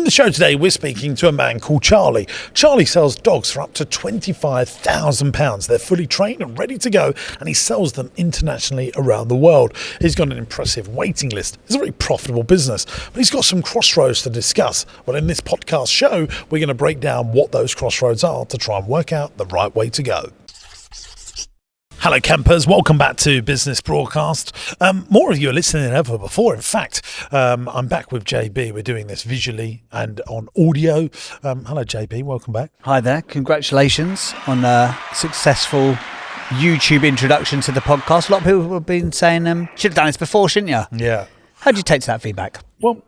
the show today, we're speaking to a man called Charlie. Charlie sells dogs for up to £25,000. They're fully trained and ready to go, and he sells them internationally around the world. He's got an impressive waiting list. It's a very profitable business, but he's got some crossroads to discuss. Well, in this podcast show, we're going to break down what those crossroads are to try and work out the right way to go. Hello campers, welcome back to Business Broadcast. More of you are listening than ever before. In fact, I'm back with JB. We're doing this visually and on audio. Hello JB, welcome back. Hi there, congratulations on a successful YouTube introduction to the podcast. A lot of people have been saying, should have done this before, shouldn't you? Yeah. How did you take to that feedback? Well,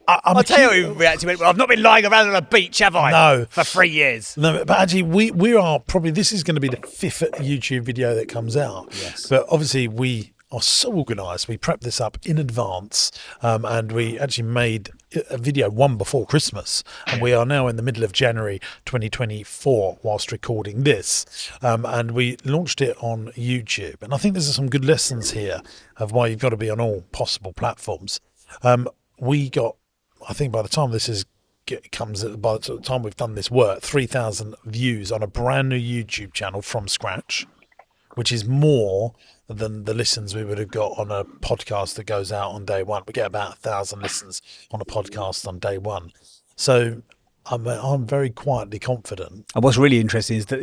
I'll tell you how he reacted. Well, I've not been lying around on a beach, have I? No. For 3 years. No, but actually we are probably, this is going to be the fifth YouTube video that comes out. Yes. But obviously we are so organised. We prepped this up in advance and we actually made a video one before Christmas. And we are now in the middle of January 2024 whilst recording this. And we launched it on YouTube. And I think there's some good lessons here of why you've got to be on all possible platforms. We got, I think by the time by the time we've done this work, 3,000 views on a brand new YouTube channel from scratch, which is more than the listens we would have got on a podcast that goes out on day one. We get about 1,000 listens on a podcast on day one. So I'm very quietly confident. And what's really interesting is that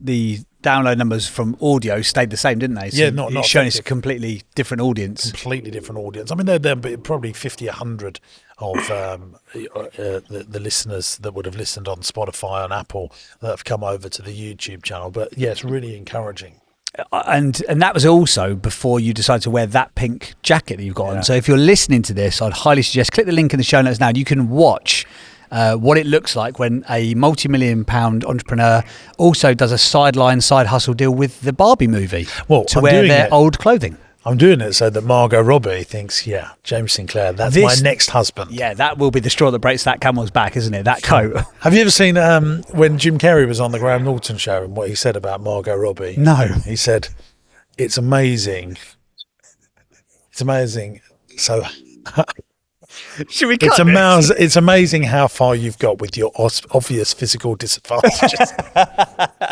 the download numbers from audio stayed the same, didn't they? So yeah, not it's showing us a completely different audience. Completely different audience. I mean, they're probably 50, 100 of the listeners that would have listened on Spotify and Apple that have come over to the YouTube channel. But yeah, it's really encouraging. And that was also before you decided to wear that pink jacket that you've got on. So if you're listening to this, I'd highly suggest click the link in the show notes now and you can watch what it looks like when a multi-million-pound entrepreneur also does a side hustle deal with the Barbie movie to wear their old clothing. I'm doing it so that Margot Robbie thinks, yeah, James Sinclair, that's my next husband. Yeah, that will be the straw that breaks that camel's back, isn't it? That coat. Have you ever seen when Jim Carrey was on the Graham Norton show and what he said about Margot Robbie? No. He said, it's amazing. It's amazing. So... Should we cut it's amazing how far you've got with your obvious physical disadvantages.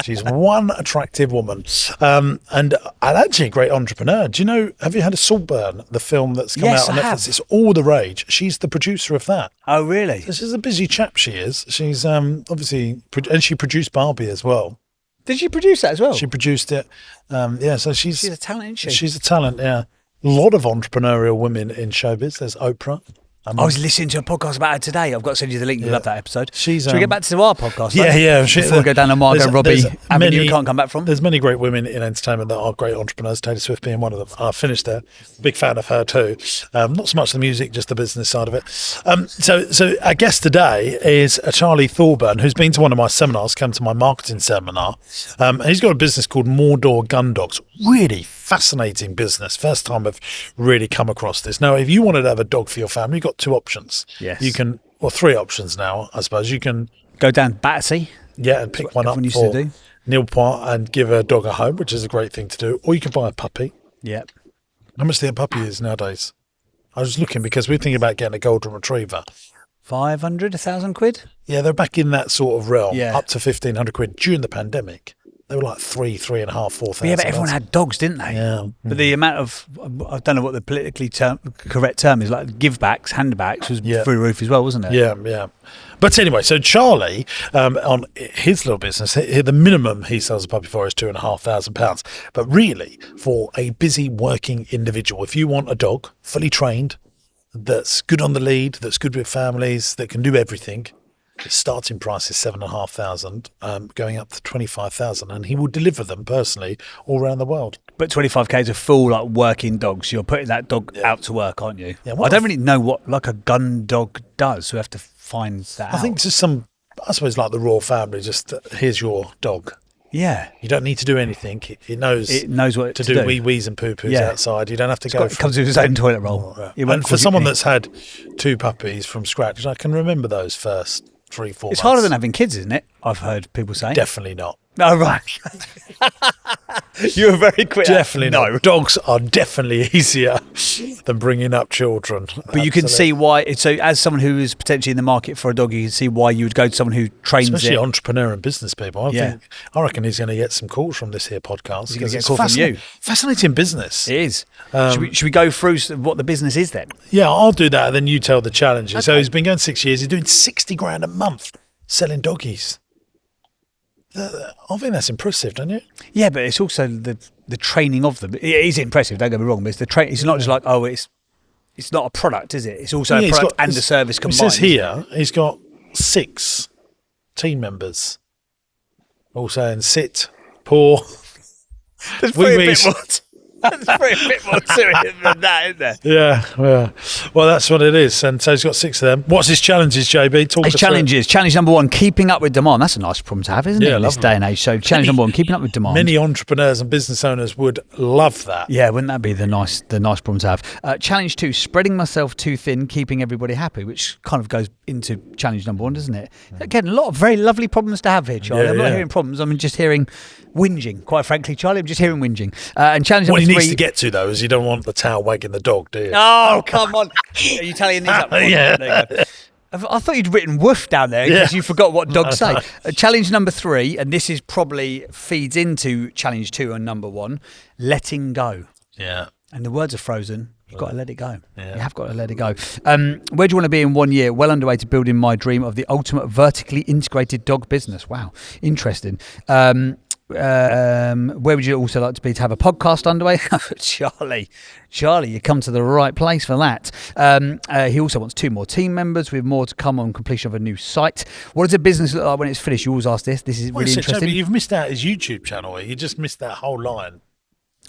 She's one attractive woman and actually a great entrepreneur. Do you know, have you had a Saltburn, the film that's come out on Netflix? It's all the rage. She's the producer of that. Oh, really? This is a busy chap, she is. She's obviously, and she produced Barbie as well. Did she produce that as well? She produced it. So she's a talent, isn't she? She's a talent, yeah. A lot of entrepreneurial women in showbiz. There's Oprah. I was listening to a podcast about her today. I've got to send you the link. You love that episode. Should we get back to our podcast? Yeah. Before we go down a Margot Robbie avenue you can't come back from. There's many great women in entertainment that are great entrepreneurs, Taylor Swift being one of them. I finished there. Big fan of her too. Not so much the music, just the business side of it. So our guest today is Charlie Thorburn, who's been to one of my seminars, come to my marketing seminar. And he's got a business called Mordor Gun Dogs. Really fascinating business. First time I've really come across this. Now, if you wanted to have a dog for your family, you've got two options. Yes. You can, or three options now, I suppose. You can go down Battersea. Yeah, and pick one up for Nilpoint and give a dog a home, which is a great thing to do. Or you can buy a puppy. Yep. How much do you think a puppy is nowadays? I was looking because we're thinking about getting a golden retriever. 500, 1,000 quid? Yeah, they're back in that sort of realm. Yeah. Up to 1,500 quid during the pandemic. They were like 3,500, 4,000. Yeah, but everyone had dogs, didn't they? Yeah. But the amount of, I don't know what the politically correct term is, like give-backs, hand-backs was through the roof as well, wasn't it? Yeah. But anyway, so Charlie, on his little business, the minimum he sells a puppy for is £2,500. But really, for a busy working individual, if you want a dog fully trained, that's good on the lead, that's good with families, that can do everything, the starting price is £7,500, going up to £25,000, and he will deliver them personally all around the world. But 25k is a full like working dog, so you're putting that dog out to work, aren't you? Yeah, I don't really know what like a gun dog does, so we have to find that out. I think just some, I suppose like the royal family, just here's your dog. Yeah. You don't need to do anything. It knows what to do wee-wees and poo-poos outside. You don't have to go. It comes with his own toilet roll. Right. And for someone that's had two puppies from scratch, I can remember those first 3-4 months. It's harder than having kids, isn't it? I've heard people say. Definitely not. Oh, right. You were very quick. Definitely No. not. Dogs are definitely easier than bringing up children. But you can see why. So, as someone who is potentially in the market for a dog, you can see why you would go to someone who trains especially it. entrepreneur and business people. I reckon he's going to get some calls from this here podcast. He's going to get a call from you. Fascinating business. It is. Should we go through what the business is then? Yeah, I'll do that, and then you tell the challenges. Okay. So he's been going 6 years. He's doing 60 grand a month selling doggies. I think that's impressive, don't you? Yeah, but it's also the training of them. It is impressive. Don't get me wrong, but it's the train. It's not just like it's not a product, is it? It's also a product and a service combined. It says here he's got 6 team members, all saying sit, paw. There's probably a bit more. There's probably a bit more to it than that, isn't there? Yeah. Well, that's what it is. And so he's got 6 of them. What's his challenges, JB? His challenges. Challenge number 1, keeping up with demand. That's a nice problem to have, isn't it, in this day and age? So challenge number 1, keeping up with demand. Many entrepreneurs and business owners would love that. Yeah, wouldn't that be the nice problem to have? Challenge 2, spreading myself too thin, keeping everybody happy, which kind of goes into challenge number 1, doesn't it? Again, a lot of very lovely problems to have here, Charlie. I'm not hearing problems. I'm just hearing whinging. Quite frankly, Charlie, I'm just hearing whinging. And challenge number 3. What he needs to get to, though, is you don't want the tail wagging the dog, do you? Oh, come on. Are you tallying these up? Yeah. There you go. I thought you'd written woof down there because you forgot what dogs say. Challenge number 3, and this is probably feeds into challenge 2 and number 1, letting go. Yeah. And the words are frozen. You've got to let it go. Yeah. You have got to let it go. Where do you want to be in 1 year? Well underway to building my dream of the ultimate vertically integrated dog business. Wow. Interesting. Where would you also like to be to have a podcast underway? Charlie, you come to the right place for that. He also wants 2 more team members with more to come on completion of a new site. What does a business look like when it's finished? You always ask this. This is really interesting. You've missed out his YouTube channel. You just missed that whole line.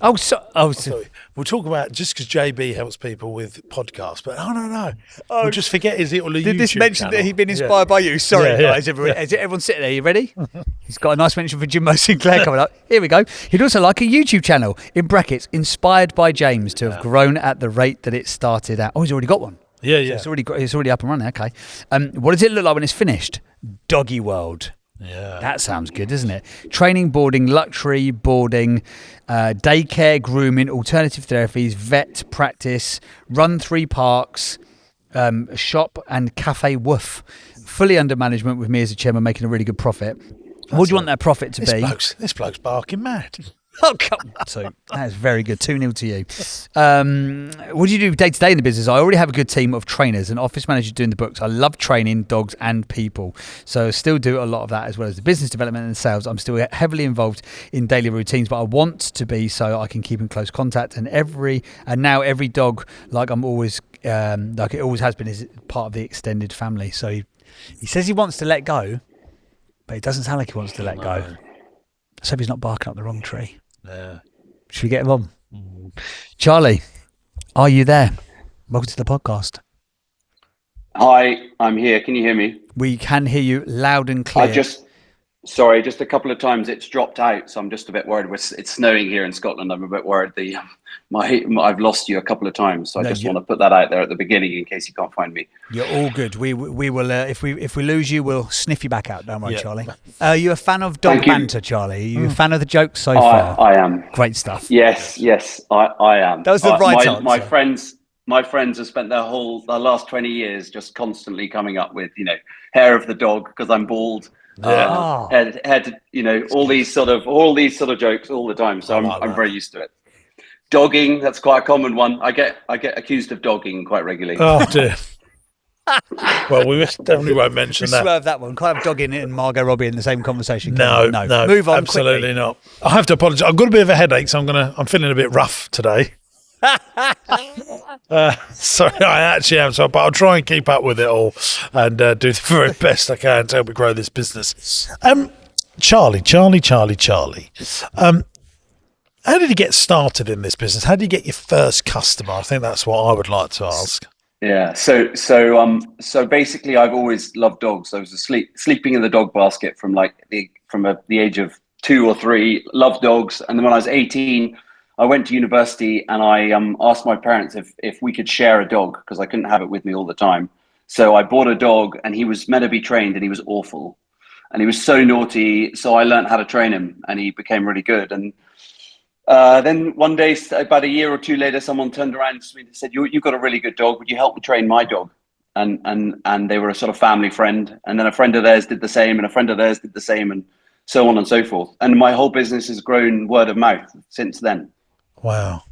We'll talk about just because JB helps people with podcasts, but no. We'll just forget his little YouTube Did this mention channel. that he'd been inspired by you? Sorry, guys. Everyone sitting there. You ready? He's got a nice mention for James Sinclair coming up. Here we go. He'd also like a YouTube channel, in brackets, inspired by James, to have grown at the rate that it started at. Oh, he's already got one. Yeah. So it's already up and running. Okay. What does it look like when it's finished? Doggy World. Yeah. That sounds good, doesn't it? Training, boarding, luxury boarding, daycare, grooming, alternative therapies, vet practice, run 3 parks, shop and cafe woof. Fully under management with me as a chairman, making a really good profit. What do you want that profit to be? This bloke's barking mad. Oh, come on. So that is very good. 2-0 to you. What do you do day to day in the business? I already have a good team of trainers and office managers doing the books. I love training dogs and people. So I still do a lot of that as well as the business development and sales. I'm still heavily involved in daily routines, but I want to be so I can keep in close contact. And now every dog, like I'm always, like it always has been, is part of the extended family. So he says he wants to let go, but it doesn't sound like he wants to let go. Let's hope he's not barking up the wrong tree. Yeah. Should we get him on? Charlie, are you there? Welcome to the podcast. Hi, I'm here. Can you hear me? We can hear you loud and clear. Just a couple of times it's dropped out, so I'm just a bit worried. It's snowing here in Scotland. I'm a bit worried. I've lost you a couple of times, so I want to put that out there at the beginning in case you can't find me. You're all good. We will. If we lose you, we'll sniff you back out. Don't worry, Charlie. Are you a fan of dog banter, Charlie? Are you a fan of the jokes so far? I am. Great stuff. Yes, I am. That was the right answer. My friends have spent their last 20 years just constantly coming up with, hair of the dog because I'm bald. Head, all these sort of jokes all the time. So I'm very used to it. Dogging, that's quite a common one. I get accused of dogging quite regularly. Oh dear. Well, we definitely won't mention that. Swerve that one. Can't have dogging and Margot Robbie in the same conversation. No. Move on. Absolutely quickly. not. I have to apologise. I've got a bit of a headache, so I'm feeling a bit rough today. Sorry, I actually am. So, but I'll try and keep up with it all and do the very best I can to help me grow this business. Charlie. How did you get started in this business? How did you get your first customer? I think that's what I would like to ask. Yeah. So basically, I've always loved dogs. I was sleeping in the dog basket from the age of 2 or 3. Loved dogs, and then when I was 18. I went to university and I asked my parents if we could share a dog because I couldn't have it with me all the time. So I bought a dog and he was meant to be trained and he was awful. And he was so naughty. So I learned how to train him and he became really good. And Then one day, about a year or two later, someone turned around to me and said, "You've got a really good dog. Would you help me train my dog?" And they were a sort of family friend. And then a friend of theirs did the same, and a friend of theirs did the same, and so on and so forth. And my whole business has grown word of mouth since then. Wow.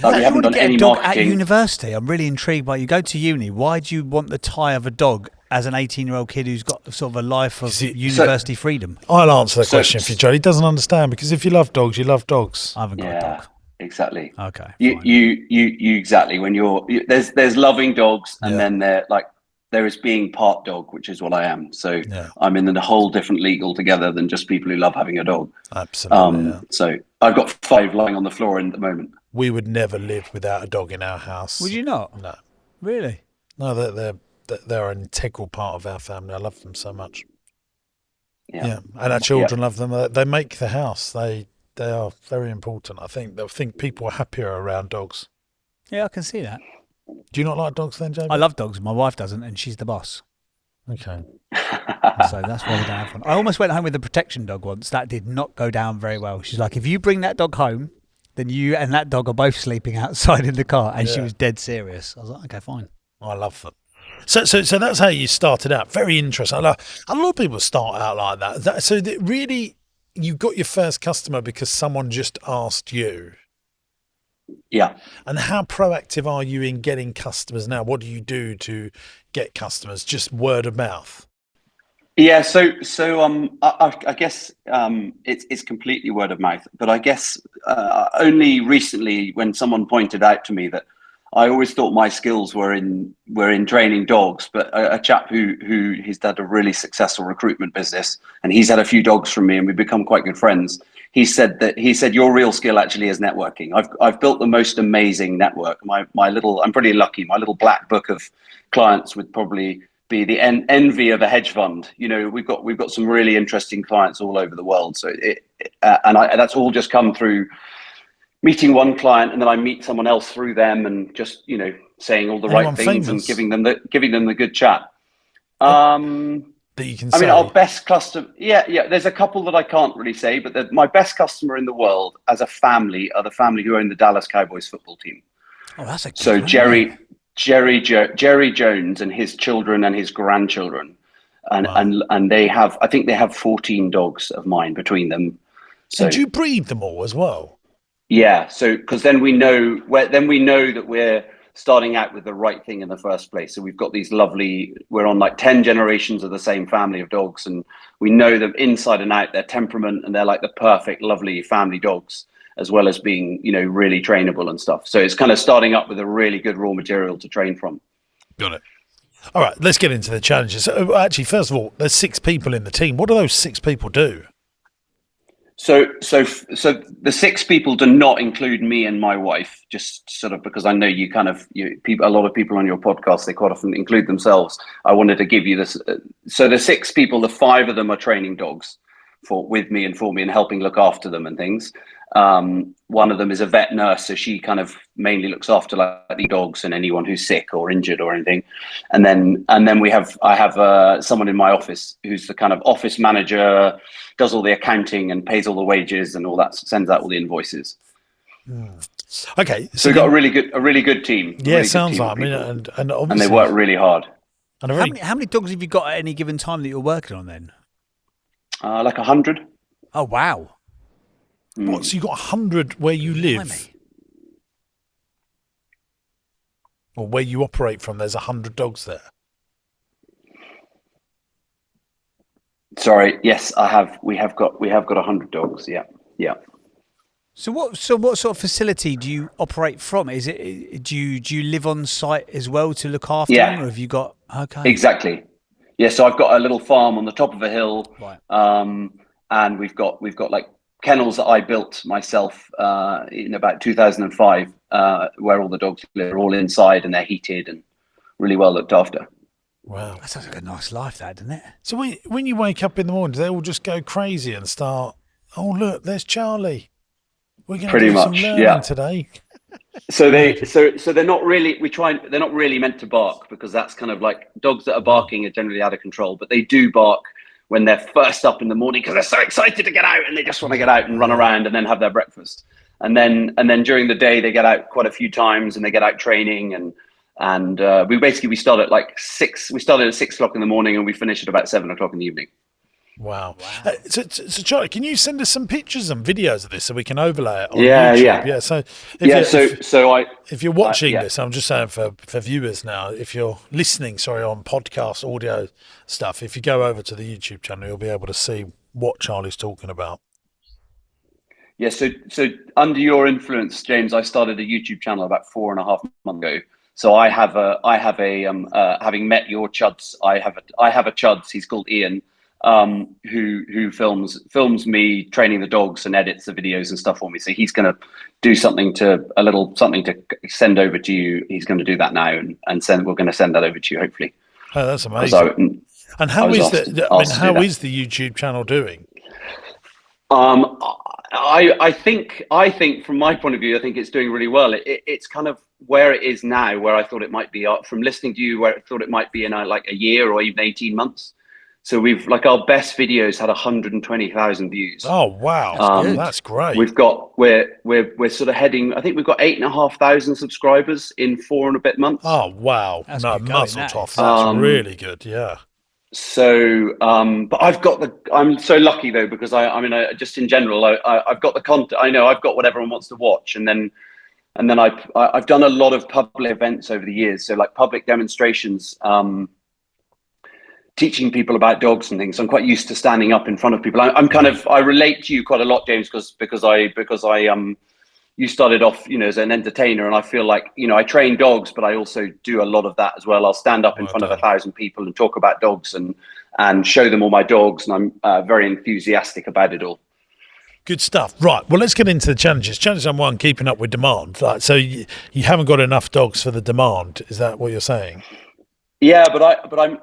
Like, we You haven't want to done get any a dog at marketing. university? I'm really intrigued by you. Go to uni. Why do you want the tie of a dog as an 18-year-old kid who's got sort of a life of university freedom? I'll answer that So- question for you, Joe. He doesn't understand, because if you love dogs, you love dogs. I haven't got a Yeah, dog. exactly. Okay. You fine. you exactly. When there's loving dogs, and Yeah. then there is being part dog, which is what I am. So Yeah. I'm in a whole different league altogether than just people who love having a dog. Absolutely. Yeah. So I've got 5 lying on the floor at the moment. We would never live without a dog in our house. Would you not? No. Really? No, they're an integral part of our family. I love them so much. Yeah. And our children love them. They make the house. They are very important. I think people are happier around dogs. Yeah, I can see that. Do you not like dogs then, Jamie? I love dogs. My wife doesn't, and she's the boss. Okay. So that's why we don't have one. I almost went home with a protection dog once. That did not go down very well. She's like, if you bring that dog home, then you and that dog are both sleeping outside in the car. And she Yeah. was dead serious. I was like, okay, fine. I love them. So that's how you started out. Very interesting. A lot of people start out like that. So that really, you got your first customer because someone just asked you. Yeah. And how proactive are you in getting customers now? What do you do to get customers? Just word of mouth? Yeah, I guess it's completely word of mouth. But I guess only recently, when someone pointed out to me that I always thought my skills were in training dogs, but a chap who he's had a really successful recruitment business, and he's had a few dogs from me, and we've become quite good friends. He said your real skill actually is networking. I've built the most amazing network. I'm pretty lucky. My little black book of clients would probably be the envy of a hedge fund. You know, we've got some really interesting clients all over the world. So that's all just come through meeting one client, and then I meet someone else through them, and just, you know, saying all the Anyone right things famous? and giving them the good chat. That you can I say? mean, our best customer, yeah. There's a couple that I can't really say, but my best customer in the world as a family are the family who own the Dallas Cowboys football team. Oh, that's a good So one, Jerry Jones and his children and his grandchildren, and they have, I think they have 14 dogs of mine between them. So And do you breed them all as well? yeah, so because then we know that we're starting out with the right thing in the first place. So we've got these we're on like 10 generations of the same family of dogs, and we know them inside and out, their temperament, and they're like the perfect, lovely family dogs, as well as being, you know, really trainable and stuff. So it's kind of starting up with a really good raw material to train from. Got it. All right, let's get into the challenges. So, actually, first of all, there's 6 people in the team. What do those 6 people do? So the 6 people do not include me and my wife, just sort of because I know a lot of people on your podcast, they quite often include themselves. I wanted to give you this. So the 6 people, the 5 of them are training dogs with me and for me and helping look after them and things. One of them is a vet nurse, so she kind of mainly looks after like the dogs and anyone who's sick or injured or anything. And then I have someone in my office who's the kind of office manager, does all the accounting and pays all the wages and all that, sends out all the invoices. Okay, So we've got a really good team. Yeah, it sounds like. I mean, and obviously, and they work really hard. And How many dogs have you got at any given time that you're working on then? Like 100. Oh, wow. What? So you got 100 where you live, Blimey. or where you operate from? There's 100 dogs there. Sorry. Yes, I have. We have got 100 dogs. Yeah. Yeah. So what sort of facility do you operate from? Is it do you live on site as well to look after them, or have you got Exactly. Yeah, so I've got a little farm on the top of a hill, right. And we've got like kennels that I built myself in about 2005, where all the dogs live. They're all inside and they're heated and really well looked after. Wow, That sounds like a nice life, that, doesn't it? So when you wake up in the morning, do they all just go crazy and start? Oh, look, there's Charlie. We're going to do some learning today. So they're not really. They're not really meant to bark, because that's kind of like dogs that are barking are generally out of control, but they do bark when they're first up in the morning because they're so excited to get out and they just want to get out and run around and then have their breakfast. And then during the day they get out quite a few times and they get out training and we start at like 6. We started at 6 o'clock in the morning and we finish at about 7 o'clock in the evening. Wow. So Charlie, can you send us some pictures and videos of this so we can overlay it on YouTube? Yeah. So if you're watching this, I'm just saying for viewers now, if you're listening, on podcast audio stuff, if you go over to the YouTube channel, you'll be able to see what Charlie's talking about. Yeah. So under your influence, James, I started a YouTube channel about 4.5 months ago. So I have a having met your chuds, I have a chuds. He's called Ian. Who films me training the dogs and edits the videos and stuff for me. So he's going to do something to send over to you. He's going to do that now and we're going to send that over to you hopefully. Oh, that's amazing. And how is the YouTube channel doing? I think from my point of view, I think it's doing really well. It's kind of where it is now, where I thought it might be from listening to you, where I thought it might be in like a year or even 18 months. So we've our best videos had 120,000 views. Oh wow, that's great. We're sort of heading. I think we've got 8,500 subscribers in 4 and a bit months. Oh wow, muzzle tough. That's really good. Yeah. So, but I'm so lucky though because I just in general I've got the content. I know I've got what everyone wants to watch, and then I've done a lot of public events over the years. So like public demonstrations. Teaching people about dogs and things. So I'm quite used to standing up in front of people. I relate to you quite a lot, James, because you started off, as an entertainer, and I feel like, I train dogs, but I also do a lot of that as well. I'll stand up in front of 1,000 people and talk about dogs and show them all my dogs, and I'm very enthusiastic about it all. Good stuff. Right. Well, let's get into the challenges. Challenge number 1: keeping up with demand. So you haven't got enough dogs for the demand. Is that what you're saying? Yeah, but I'm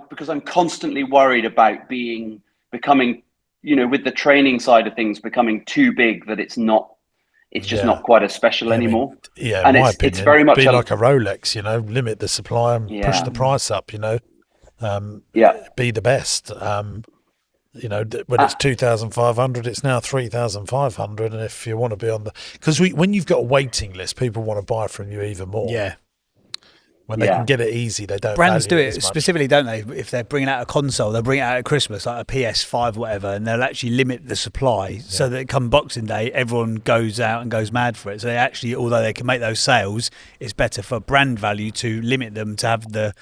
because I'm constantly worried about becoming, with the training side of things, becoming too big that it's just not quite as special anymore. And it's very much like a Rolex, limit the supply and push the price up, be the best. When it's 2,500, it's now 3,500. And if you want to be because when you've got a waiting list, people want to buy from you even more. Yeah. When they can get it easy, they don't. Brands do it specifically, don't they? If they're bringing out a console, they'll bring it out at Christmas, like a PS5 or whatever, and they'll actually limit the supply so that come Boxing Day, everyone goes out and goes mad for it. So they actually, although they can make those sales, it's better for brand value to limit them, to have the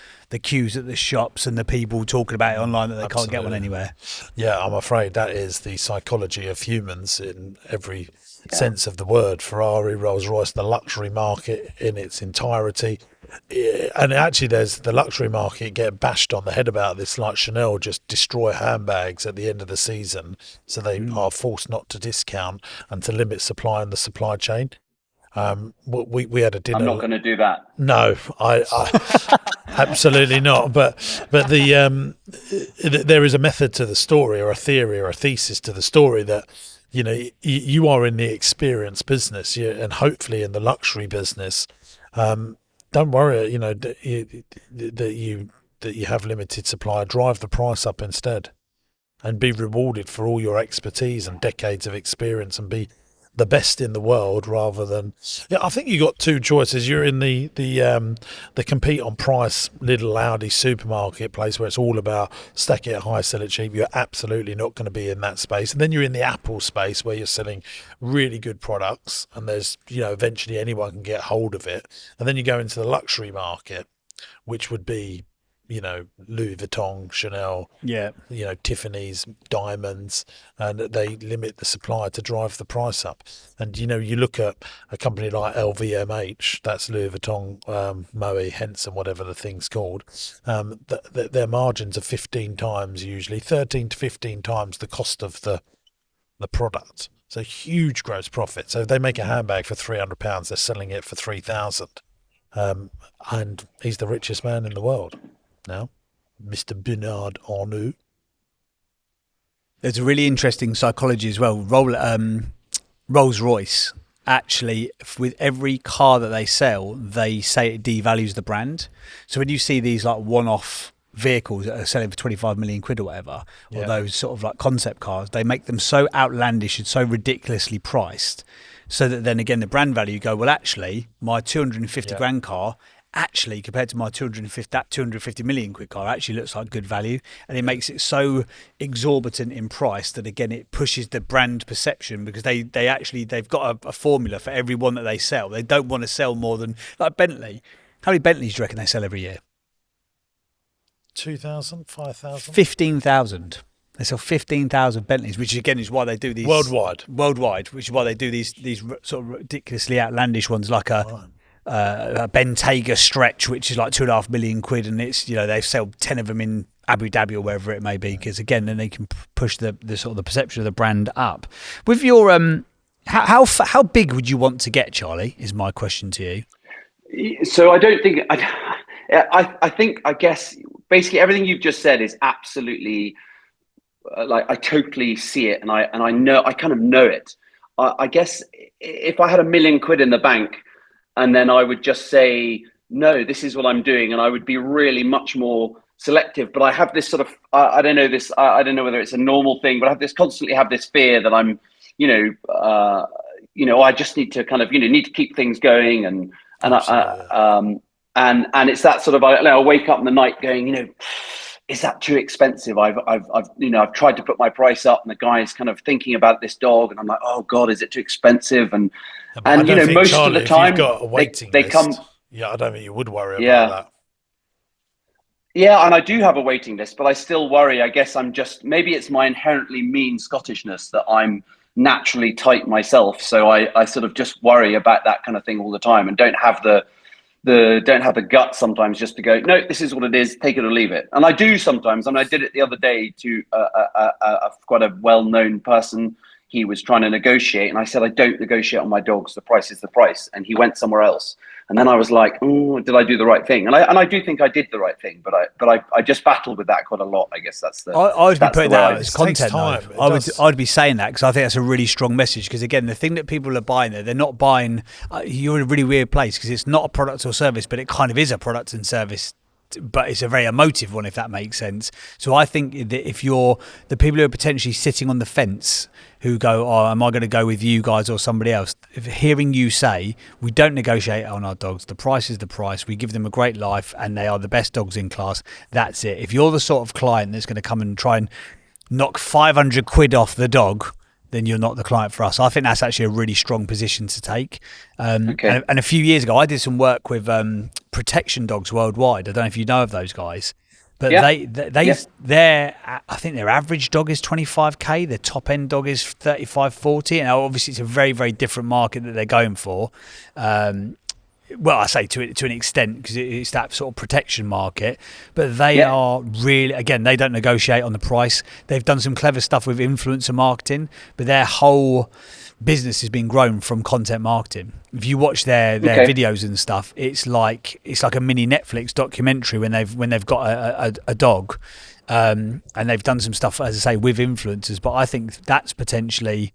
queues at the shops and the people talking about it online that they can't get one anywhere. Yeah, I'm afraid that is the psychology of humans in every sense of the word. Ferrari, Rolls-Royce, the luxury market in its entirety. And actually there's the luxury market getting bashed on the head about this, like Chanel just destroy handbags at the end of the season, so they are forced not to discount and to limit supply in the supply chain. We had a dinner. I'm not going to do that. No, I absolutely not. But there is a method to the story, or a theory, or a thesis to the story that you are in the experience business, and hopefully in the luxury business. Don't worry, that you have limited supply. Drive the price up instead, and be rewarded for all your expertise and decades of experience, and be the best in the world rather than. Yeah, I think you got two choices. You're in the compete on price little Audi supermarket place where it's all about stack it high, sell it cheap. You're absolutely not going to be in that space. And then you're in the Apple space where you're selling really good products, and there's eventually anyone can get hold of it. And then you go into the luxury market, which would be Louis Vuitton, Chanel, Tiffany's, diamonds, and they limit the supply to drive the price up. And you look at a company like LVMH, that's Louis Vuitton, Moët, Henson, whatever the thing's called. Their margins are 15 times, usually 13 to 15 times the cost of the product. So huge gross profit. So if they make a handbag for £300, they're selling it for 3,000. And he's the richest man in the world now, Mr. Bernard Arnault. There's a really interesting psychology as well. Rolls-Royce, actually, with every car that they sell, they say it devalues the brand. So when you see these like one-off vehicles that are selling for 25 million quid or whatever, or Yeah. those sort of like concept cars, they make them so outlandish and so ridiculously priced, so that then again the brand value, you go, well, actually my 250 Yeah. grand car, actually compared to my 250 million quid car, actually looks like good value. And it makes it so exorbitant in price that again it pushes the brand perception, because they've got a formula for every one that they sell. They don't want to sell more than, like Bentley. How many Bentleys do you reckon they sell every year? 2,000, 5,000 15,000. They sell 15,000 Bentleys, which again is why they do these worldwide, which is why they do these sort of ridiculously outlandish ones, like a Bentayga stretch, which is like 2.5 million quid, and it's, you know, they sell 10 of them in Abu Dhabi or wherever it may be, because again, then they can push the sort of the perception of the brand up. With your how big would you want to get, Charlie? Is my question to you. So I don't think I guess basically everything you've just said is absolutely like, I totally see it, and I know, I kind of know it. I guess if I had £1 million in the bank, and then I would just say, no, this is what I'm doing, and I would be really much more selective. But I have this sort of, I don't know this, I don't know whether it's a normal thing, but I have this constantly have this fear that I'm, I just need to kind of, need to keep things going, and it's that sort of, I'll wake up in the night going, is that too expensive? I've tried to put my price up, and the guy's kind of thinking about this dog, and I'm like, oh God, is it too expensive? And most Charlie, of the time, if you've got a waiting they list, come. Yeah, I don't think you would worry about that. Yeah, and I do have a waiting list, but I still worry. I guess maybe it's my inherently mean Scottishness that I'm naturally tight myself, so I sort of just worry about that kind of thing all the time, and don't have the gut sometimes just to go, no, this is what it is, take it or leave it. And I do sometimes. I mean, I did it the other day to quite a well-known person. He was trying to negotiate, and I said, I don't negotiate on my dogs. The price is the price. And he went somewhere else. And then I was like, oh, did I do the right thing? And I do think I did the right thing, but I just battled with that quite a lot. I guess that's the. I would be putting that out as content. I'd be saying that, because I think that's a really strong message. Because again, the thing that people are buying there, they're not buying. You're in a really weird place, because it's not a product or service, but it kind of is a product and service. But it's a very emotive one, if that makes sense. So I think that if you're the people who are potentially sitting on the fence, who go, oh, am I going to go with you guys or somebody else? If hearing you say, we don't negotiate on our dogs, the price is the price, we give them a great life, and they are the best dogs in class, that's it. If you're the sort of client that's going to come and try and knock 500 quid off the dog, then you're not the client for us. I think that's actually a really strong position to take. Okay. And a few years ago, I did some work with protection dogs worldwide. I don't know if you know of those guys, but they're I think their average dog is 25k. Their top end dog is 35, 40. And obviously, it's a very, very different market that they're going for. Well, I say to an extent, because it's that sort of protection market, but they are really, again, they don't negotiate on the price. They've done some clever stuff with influencer marketing, but their whole business has been grown from content marketing. If you watch their videos and stuff, it's like a mini Netflix documentary when they've got a dog, and they've done some stuff, as I say, with influencers. But I think that's potentially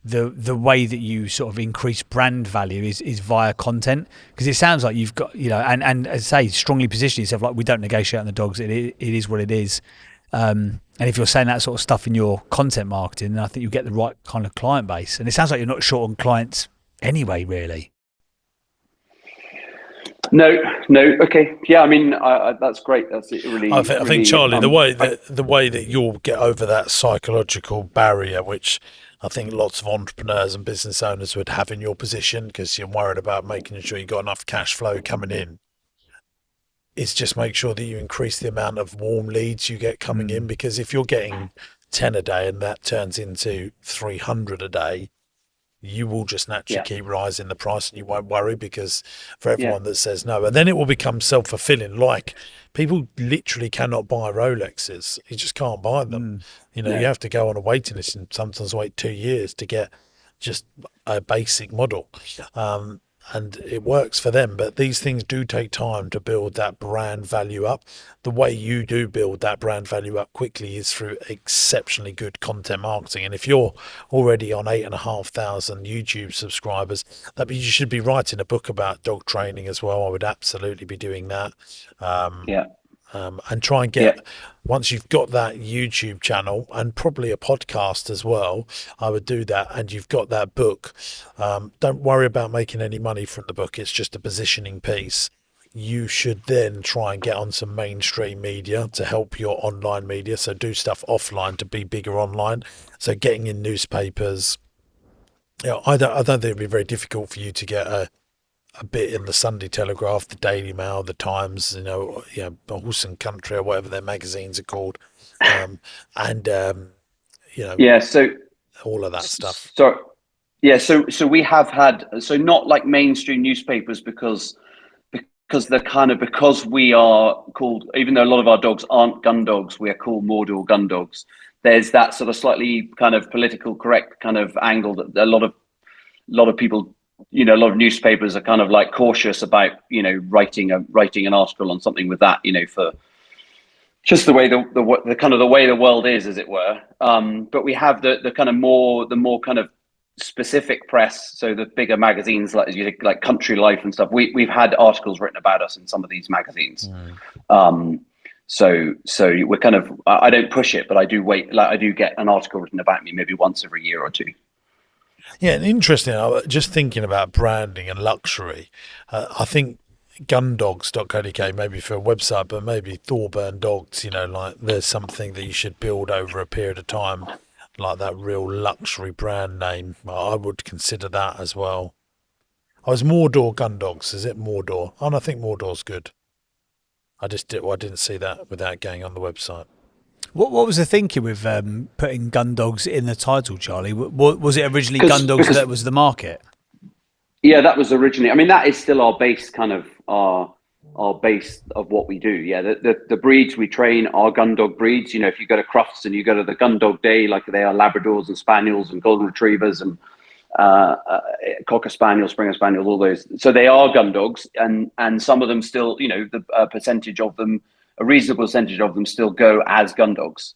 the way that you sort of increase brand value is via content, because it sounds like you've got, and as I say, strongly position yourself like, we don't negotiate on the dogs, it is what it is. And if you're saying that sort of stuff in your content marketing, then I think you get the right kind of client base. And it sounds like you're not short on clients anyway, really. No. Okay. Yeah. I mean, that's great. That's really. I think Charlie, the way that you'll get over that psychological barrier, which I think lots of entrepreneurs and business owners would have in your position, because you're worried about making sure you've got enough cash flow coming in, is just make sure that you increase the amount of warm leads you get coming in. Because if you're getting 10 a day and that turns into 300 a day, you will just naturally keep rising the price, and you won't worry, because for everyone that says no, and then it will become self-fulfilling. Like, people literally cannot buy Rolexes. You just can't buy them. You have to go on a waiting list and sometimes wait 2 years to get just a basic model. And it works for them, but these things do take time to build that brand value up. The way you do build that brand value up quickly is through exceptionally good content marketing. And if you're already on 8,500 YouTube subscribers, that means you should be writing a book about dog training as well. I would absolutely be doing that. and try and Yeah. get, once you've got that YouTube channel and probably a podcast as well, I would do that. And you've got that book. Don't worry about making any money from the book. It's just a positioning piece. You should then try and get on some mainstream media to help your online media. So do stuff offline to be bigger online. So getting in newspapers. I don't think it'd be very difficult for you to get a bit in the Sunday Telegraph, the Daily Mail, the Times, Horse and Country or whatever their magazines are called, and Yeah. So all of that stuff. so we have had, so not like mainstream newspapers, because we are called, even though a lot of our dogs aren't gun dogs, we are called Mordor gun dogs. There's that sort of slightly kind of political correct kind of angle that a lot of people, a lot of newspapers are kind of like cautious about, writing an article on something with that, for just the way the kind of the way the world is, as it were. But we have the kind of the more kind of specific press. So the bigger magazines like Country Life and stuff. We've had articles written about us in some of these magazines. So we're kind of, I don't push it, but I do wait. Like I do get an article written about me maybe once every year or two. Yeah, and interesting. Just thinking about branding and luxury, I think gundogs.co.uk maybe for a website, but maybe Thorburn Dogs, like there's something that you should build over a period of time, like that real luxury brand name. I would consider that as well. I was Mordor Gun Dogs. Is it Mordor? And I think Mordor's good. I didn't see that without going on the website. What was the thinking with putting gun dogs in the title, Charlie? Was it originally gun dogs that was the market? Yeah, that was originally. I mean, that is still our base, kind of our base of what we do. Yeah, the breeds we train are gun dog breeds. If you go to Crufts and you go to the gun dog day, like they are Labradors and Spaniels and Golden Retrievers and Cocker Spaniels, Springer Spaniels, all those. So they are gun dogs, and some of them still, the percentage of them, a reasonable percentage of them still go as gun dogs.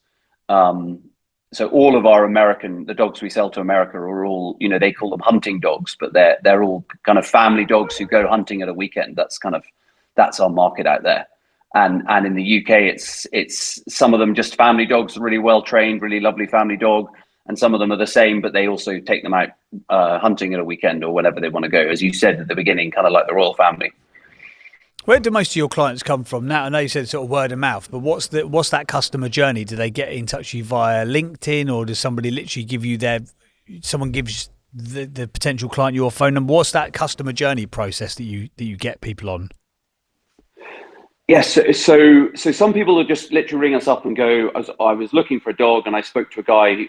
So all of the dogs we sell to America are all, they call them hunting dogs, but they're all kind of family dogs who go hunting at a weekend. That's our market out there. And in the UK, it's some of them just family dogs, really well trained, really lovely family dog. And some of them are the same, but they also take them out hunting at a weekend or whenever they want to go. As you said at the beginning, kind of like the royal family. Where do most of your clients come from now? I know you said sort of word of mouth, but what's that customer journey? Do they get in touch with you via LinkedIn, or does somebody literally give you someone gives the potential client your phone number? What's that customer journey process that you get people on? Yes. So some people will just literally ring us up and go, I was looking for a dog and I spoke to a guy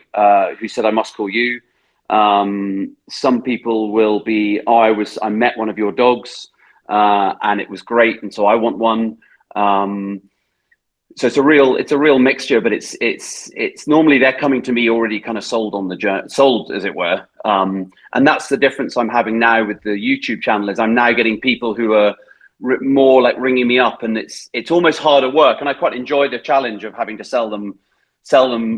who said I must call you. Some people will be, I met one of your dogs. And it was great, and so I want one. So it's a real mixture, but it's normally they're coming to me already kind of sold on the journey, sold as it were. And that's the difference I'm having now with the YouTube channel, is I'm now getting people who are more like ringing me up, and it's almost harder work. And I quite enjoy the challenge of having to sell them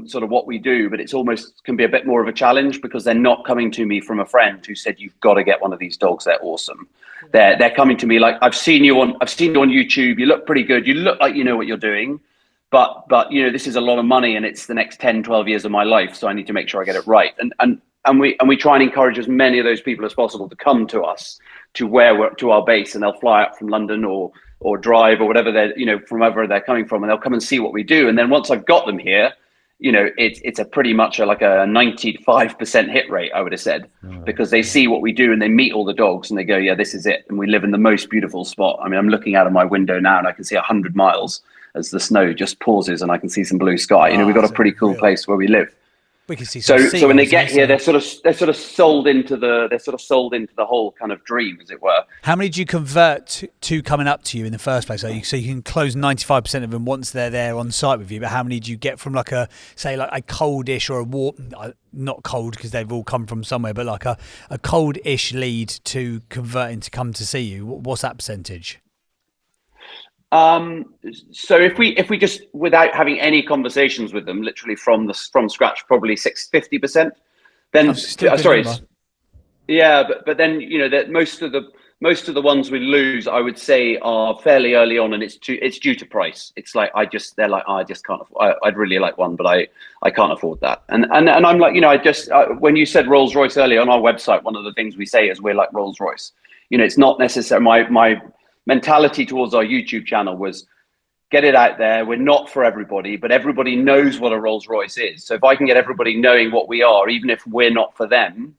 sort of what we do, but it's almost can be a bit more of a challenge because they're not coming to me from a friend who said you've got to get one of these dogs, they're awesome. They're coming to me like, I've seen you on YouTube, you look pretty good, you look like you know what you're doing, but this is a lot of money and it's the next 10, 12 years of my life, so I need to make sure I get it right. And we try and encourage as many of those people as possible to come to us, to our base, and they'll fly up from London or drive or whatever from wherever they're coming from, and they'll come and see what we do. And then once I've got them here, it's a pretty much like a 95% hit rate, I would have said, because they see what we do and they meet all the dogs and they go, yeah, this is it. And we live in the most beautiful spot. I mean, I'm looking out of my window now and I can see 100 miles as the snow just pauses and I can see some blue sky. We've got a pretty cool place where we live. We can see so when they get here, they're sort of sold into the whole kind of dream, as it were. How many do you convert to coming up to you in the first place? So you can close 95% of them once they're there on site with you, but how many do you get from like a coldish or a warm, not cold because they've all come from somewhere, but like a coldish lead to converting to come to see you? What's that percentage? So if we just, without having any conversations with them, literally from scratch, probably 50%. Then sorry, yeah, but then that most of most of the ones we lose, I would say, are fairly early on, and it's due to price. It's like they're like, oh, I just can't afford, I'd really like one, but I can't afford that. And I'm like, when you said Rolls Royce earlier on our website, one of the things we say is we're like Rolls Royce. It's not necessarily my mentality towards our YouTube channel was get it out there. We're not for everybody, but everybody knows what a Rolls Royce is. So if I can get everybody knowing what we are, even if we're not for them,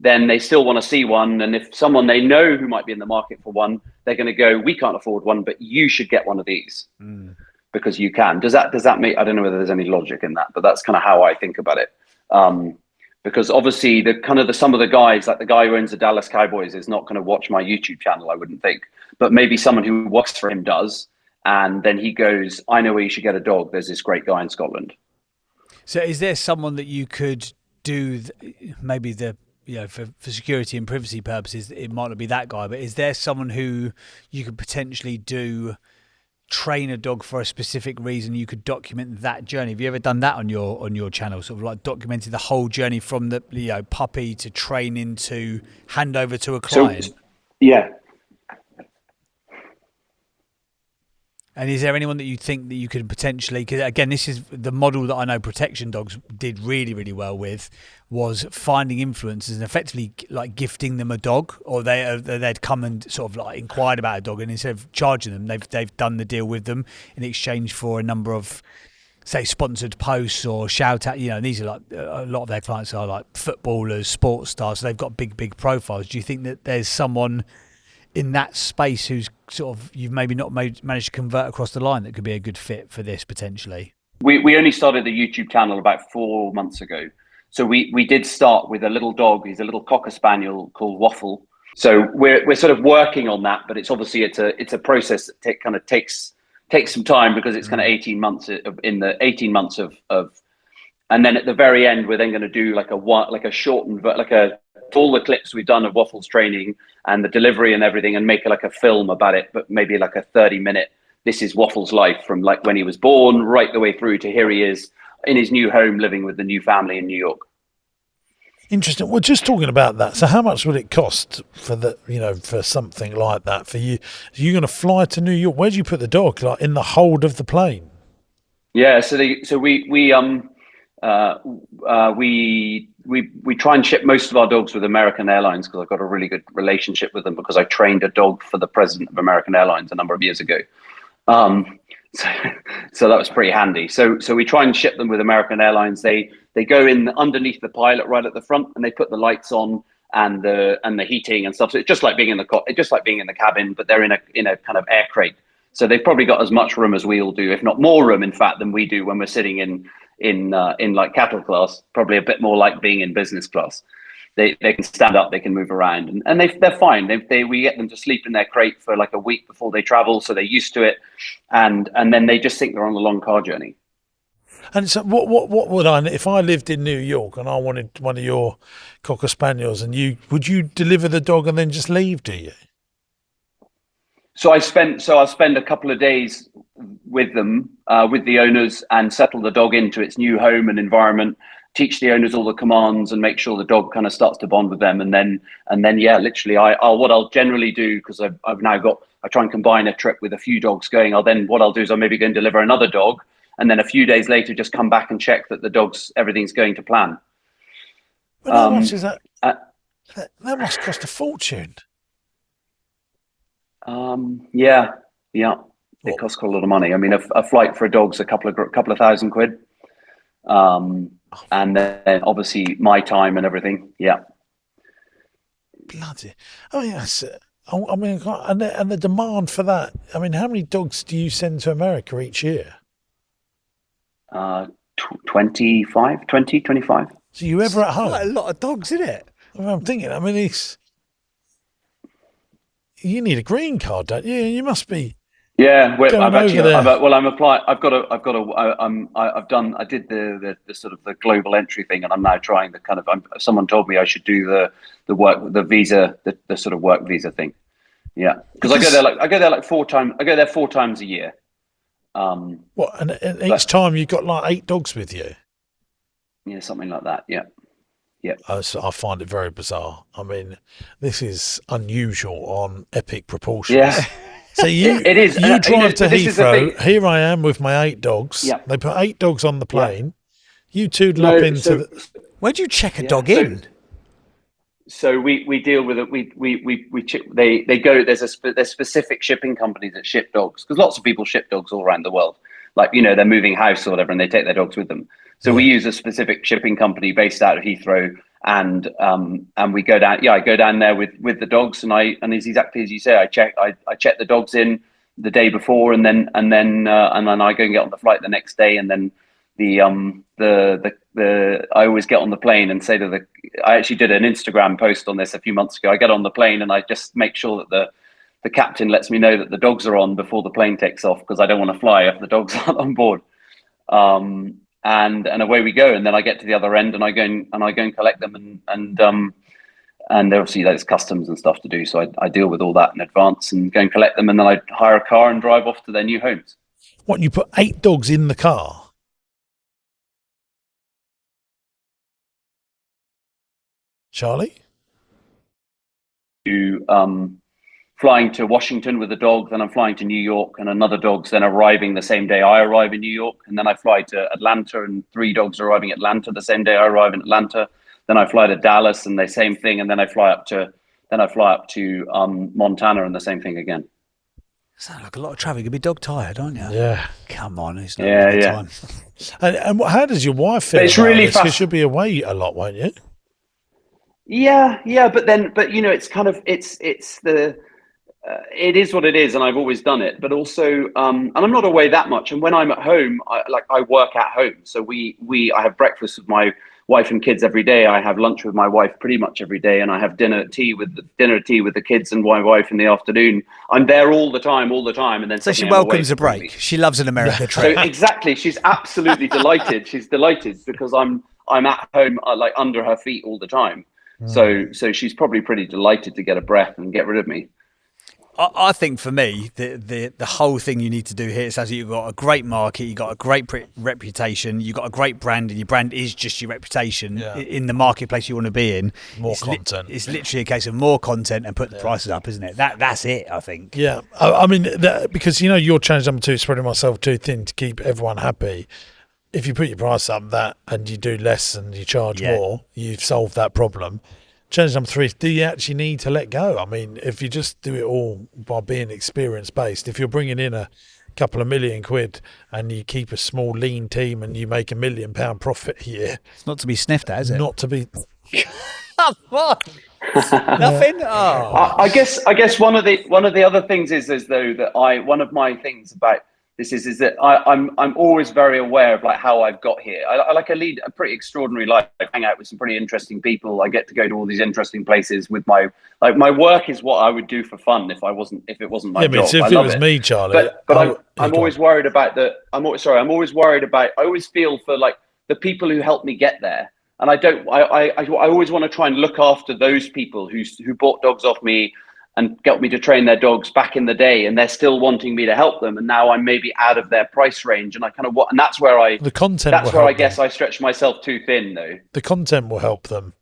then they still want to see one. And if someone they know who might be in the market for one, they're going to go, we can't afford one, but you should get one of these because you can. Does that make, I don't know whether there's any logic in that, but that's kind of how I think about it. Because obviously some of the guys, like the guy who owns the Dallas Cowboys, is not going to watch my YouTube channel, I wouldn't think, but maybe someone who works for him does. And then he goes, I know where you should get a dog. There's this great guy in Scotland. So is there someone that you could do for security and privacy purposes, it might not be that guy, but is there someone who you could potentially train a dog for a specific reason? You could document that journey. Have you ever done that on your channel? Sort of like documented the whole journey from the puppy to training to handover to a client? So, yeah. And is there anyone that you think that you could potentially, because again, this is the model that I know protection dogs did really, really well with, was finding influencers and effectively like gifting them a dog, or they'd come and sort of like inquired about a dog, and instead of charging them, they've done the deal with them in exchange for a number of, say, sponsored posts or shout out. And these are like a lot of their clients are like footballers, sports stars, so they've got big profiles. Do you think that there's someone in that space who's sort of you've maybe not managed to convert across the line that could be a good fit for this potentially? We only started the YouTube channel about 4 months ago. So we did start with a little dog. He's a little Cocker Spaniel called Waffle. So we're sort of working on that, but it's obviously it's a process that takes some time because it's kind of 18 months of and then at the very end we're then going to do like a shortened all the clips we've done of Waffle's training and the delivery and everything, and make like a film about it, but maybe like a 30-minute. This is Waffle's life from like when he was born right the way through to here he is in his new home living with the new family in New York. Interesting. We're just talking about that. So how much would it cost for for something like that for you? Are you going to fly to New York? Where do you put the dog? Like in the hold of the plane? Yeah. So we try and ship most of our dogs with American Airlines because I've got a really good relationship with them because I trained a dog for the president of American Airlines a number of years ago. So that was pretty handy. So we try and ship them with American Airlines. They go in underneath the pilot right at the front, and they put the lights on and the heating and stuff. So it's just like being in the cabin, but they're in a kind of air crate. So they've probably got as much room as we all do, if not more room, in fact, than we do when we're sitting in like cattle class. Probably a bit more like being in business class. They can stand up, they can move around, and they're fine. We get them to sleep in their crate for like a week before they travel, so they're used to it, and then they just think they're on a long car journey. And so, what would I, if I lived in New York and I wanted one of your Cocker Spaniels, and would you deliver the dog and then just leave? Do you? So I'll spend a couple of days with them, with the owners, and settle the dog into its new home and environment. Teach the owners all the commands and make sure the dog kind of starts to bond with them, and then yeah, literally, what I'll generally do, because I've now I try and combine a trip with a few dogs going. What I'll do is I'll maybe go and deliver another dog, and then a few days later just come back and check that everything's going to plan. But how much is that? That must cost a fortune. Yeah, it costs quite a lot of money. I mean, a flight for a dog's a couple of £1,000. And then obviously my time and everything. Yeah. Bloody. I mean, and the demand for that. I mean, how many dogs do you send to America each year? 25. So you ever at home? Quite a lot of dogs, isn't it? I'm thinking, I mean, you need a green card, don't you? You must be. Yeah, I did the sort of the global entry thing, and I'm now trying the kind of. Someone told me I should do the visa, the sort of work visa thing. Yeah, because I go there 4 times. I go there 4 times a year. What? And each time you got like 8 dogs with you? Yeah, something like that. Yeah. Yeah. So I find it very bizarre. I mean, this is unusual on epic proportions. Yeah. So It is. you drive to But this is the thing. Heathrow. Here I am with my 8 dogs. Yeah. They put 8 dogs on the Yeah. plane. You toodle up No. into the. Where'd you check a Yeah. dog in? So we deal with it. They go. There's specific shipping companies that ship dogs, because lots of people ship dogs all around the world. Like, they're moving house or whatever, and they take their dogs with them. So we use a specific shipping company based out of Heathrow, and we go down. Yeah, I go down there with the dogs, and it's exactly as you say. I check the dogs in the day before, and then I go and get on the flight the next day, and then the I always get on the plane and say to I actually did an Instagram post on this a few months ago. I get on the plane and I just make sure that the captain lets me know that the dogs are on before the plane takes off, because I don't want to fly if the dogs aren't on board. And away we go. And then I get to the other end and I go and collect them, and obviously there's customs and stuff to do. So I deal with all that in advance and go and collect them, and then I hire a car and drive off to their new homes. What, you put 8 dogs in the car? Charlie? Flying to Washington with a dog, then I'm flying to New York, and another dog's then arriving the same day I arrive in New York, and then I fly to Atlanta, and 3 dogs are arriving at Atlanta the same day I arrive in Atlanta. Then I fly to Dallas, and the same thing, and then I fly up to Montana, and the same thing again. Sounds like a lot of travel. You'll be dog tired, aren't you? Yeah. Come on, it's not really time. And how does your wife feel? It's about really this? 'Cause you'll be away a lot, won't you? Yeah, but it's kind of it is what it is, and I've always done it. But also, and I'm not away that much. And when I'm at home, I work at home. So I have breakfast with my wife and kids every day. I have lunch with my wife pretty much every day, and I have dinner tea with the kids and my wife in the afternoon. I'm there all the time, and then so she welcomes a break. She loves an America trip. So exactly, she's absolutely delighted. She's delighted because I'm at home, like under her feet all the time. So she's probably pretty delighted to get a breath and get rid of me. I think for me, the whole thing you need to do here is that you've got a great market, you've got a great reputation, you've got a great brand, and your brand is just your reputation in the marketplace you want to be in. More content. It's literally a case of more content and put the prices up, isn't it? That's it, I think. Yeah. I mean, because, your challenge number 2 is spreading myself too thin to keep everyone happy. If you put your price up and you do less and you charge more, you've solved that problem. Challenge number 3 is, do you actually need to let go? I mean, if you just do it all by being experience-based, if you're bringing in a couple of £1 million and you keep a small, lean team and you make £1 million profit a year. It's not to be sniffed at, is it? Not to be... What? Nothing? Oh. I guess one of the other things is though that one of my things about this is that I'm always very aware of like how I've got here. I lead a pretty extraordinary life. I hang out with some pretty interesting people. I get to go to all these interesting places with my work is what I would do for fun if it wasn't my job. If it was me, Charlie. But I'm always worried about I'm always worried about. I always feel for like the people who helped me get there. And I always want to try and look after those people who bought dogs off me and got me to train their dogs back in the day, and they're still wanting me to help them. And now I'm maybe out of their price range, and and that's where I guess I stretch myself too thin, though. The content will help them.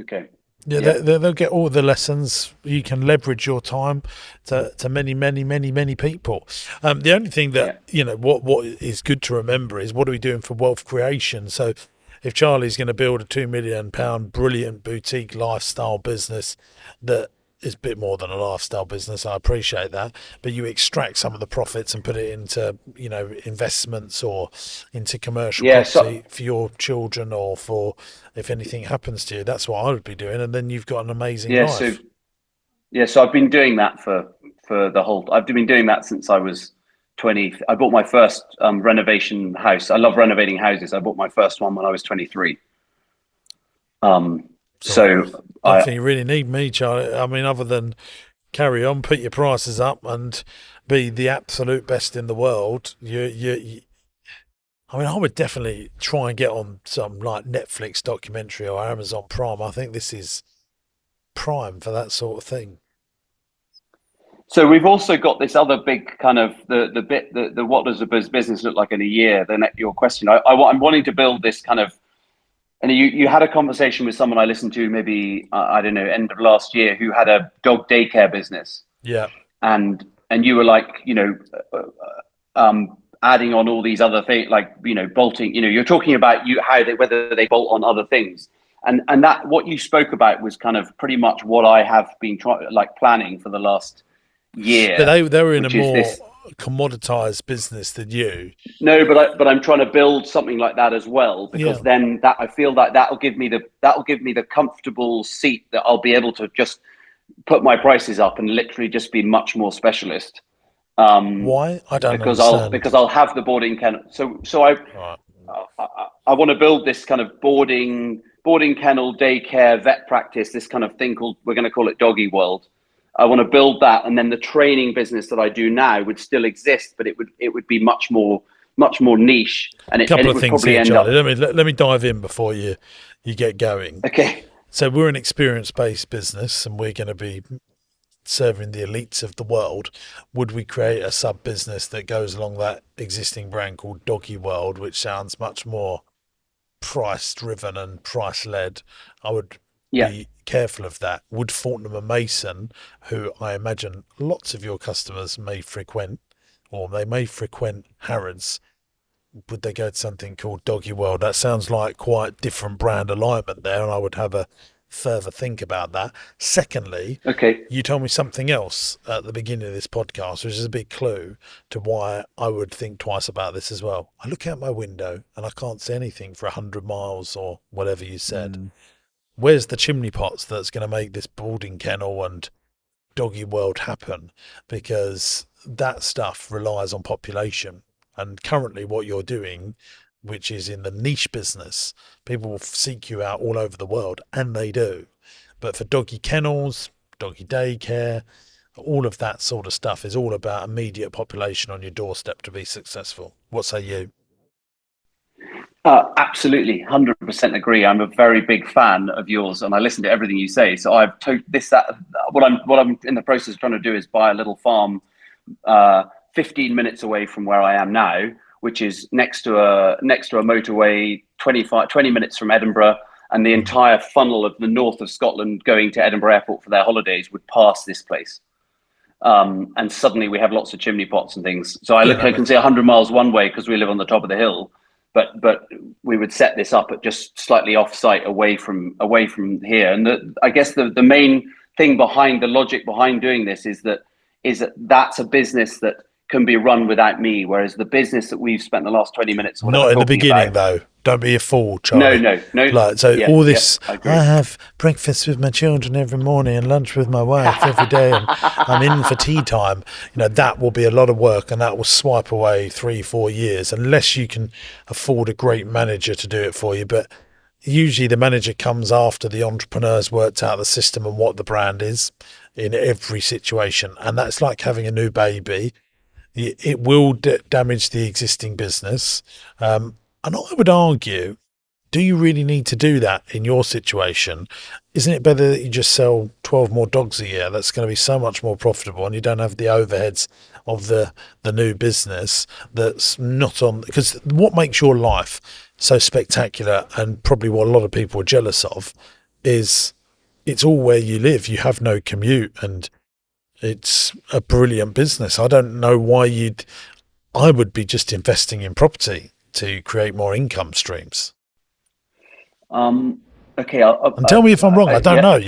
Okay. Yeah. They'll get all the lessons. You can leverage your time to many, many, many, many people. The only thing that what is good to remember is, what are we doing for wealth creation? So, if Charlie's going to build a £2 million brilliant boutique lifestyle business that is a bit more than a lifestyle business, I appreciate that, but you extract some of the profits and put it into investments or into commercial property for your children, or for if anything happens to you. That's what I would be doing, and then you've got an amazing life. So I've been doing that for the whole. I've been doing that since I was 20. I bought my first renovation house. I love renovating houses. I bought my first one when I was 23. I think you really need me, Charlie. I mean, other than carry on, put your prices up, and be the absolute best in the world. I would definitely try and get on some like Netflix documentary or Amazon Prime. I think this is prime for that sort of thing. So we've also got this other big kind of the what does a business look like in a year? Then your question, I'm wanting to build this kind of And you had a conversation with someone I listened to maybe I don't know, end of last year, who had a dog daycare business, Yeah. and you were like, adding on all these other things, like, bolting. You're talking about whether they bolt on other things, and that what you spoke about was kind of pretty much what I have been planning for the last But year, they were in a which is more this. commoditized business than you. No, but I'm trying to build something like that as well, Yeah. because then that I feel like that'll give me the comfortable seat that I'll be able to just put my prices up and literally just be much more specialist. Why? I don't Because I'll understand. because I'll have the boarding kennel. So Right. I want to build this kind of boarding kennel, daycare, vet practice, this kind of thing called, we're going to call it Doggy World. I want to build that, and then the training business that I do now would still exist, but it would be much more niche, and Couple it of would things probably here, end Charlie. up. Let me dive in before you get going. Okay. So we're an experience-based business, and we're going to be serving the elites of the world. Would we create a sub business that goes along that existing brand called Doggy World, which sounds much more price driven and price led? I would Yeah. be careful of that. Would Fortnum and Mason, who I imagine lots of your customers may frequent, or they may frequent Harrods, would they go to something called Doggy World? That sounds like quite different brand alignment there, and I would have a further think about that. Secondly, Okay. you told me something else at the beginning of this podcast, which is a big clue to why I would think twice about this as well. I look out my window and I can't see anything for 100 miles or whatever you said. Where's the chimney pots that's going to make this boarding kennel and Doggy World happen? Because that stuff relies on population. And currently, what you're doing, which is in the niche business, people will seek you out all over the world, and they do. But for doggy kennels, doggy daycare, all of that sort of stuff is all about immediate population on your doorstep to be successful. What say you? Absolutely, 100% agree. I'm a very big fan of yours, and I listen to everything you say. So I've this that. What I'm in the process of trying to do is buy a little farm, 15 minutes away from where I am now, which is next to a motorway, 20 minutes from Edinburgh, and the entire funnel of the north of Scotland going to Edinburgh Airport for their holidays would pass this place. And suddenly we have lots of chimney pots and things. So I can see 100 miles one way because we live on the top of the hill, but we would set this up at just slightly off site, away from here. And I guess the main thing behind the logic behind doing this is that that's a business that can be run without me, whereas the business that we've spent the last 20 minutes or whatever Not in the talking beginning, about, though. Don't be a fool, no, Charlie. no. Like, so Yeah, all yeah, this, I agree. I have breakfast with my children every morning and lunch with my wife every day, and I'm in for tea time. That will be a lot of work, and that will swipe away 3-4 years, unless you can afford a great manager to do it for you. But usually the manager comes after the entrepreneur's worked out the system and what the brand is in every situation. And that's like having a new baby. It will damage the existing business. And I would argue, do you really need to do that in your situation? Isn't it better that you just sell 12 more dogs a year? That's going to be so much more profitable, and you don't have the overheads of the new business that's not on. Because what makes your life so spectacular, and probably what a lot of people are jealous of, is it's all where you live. You have no commute, and it's a brilliant business. I don't know why I would be just investing in property to create more income streams. Okay, And tell me if I'm wrong. I don't yeah. know.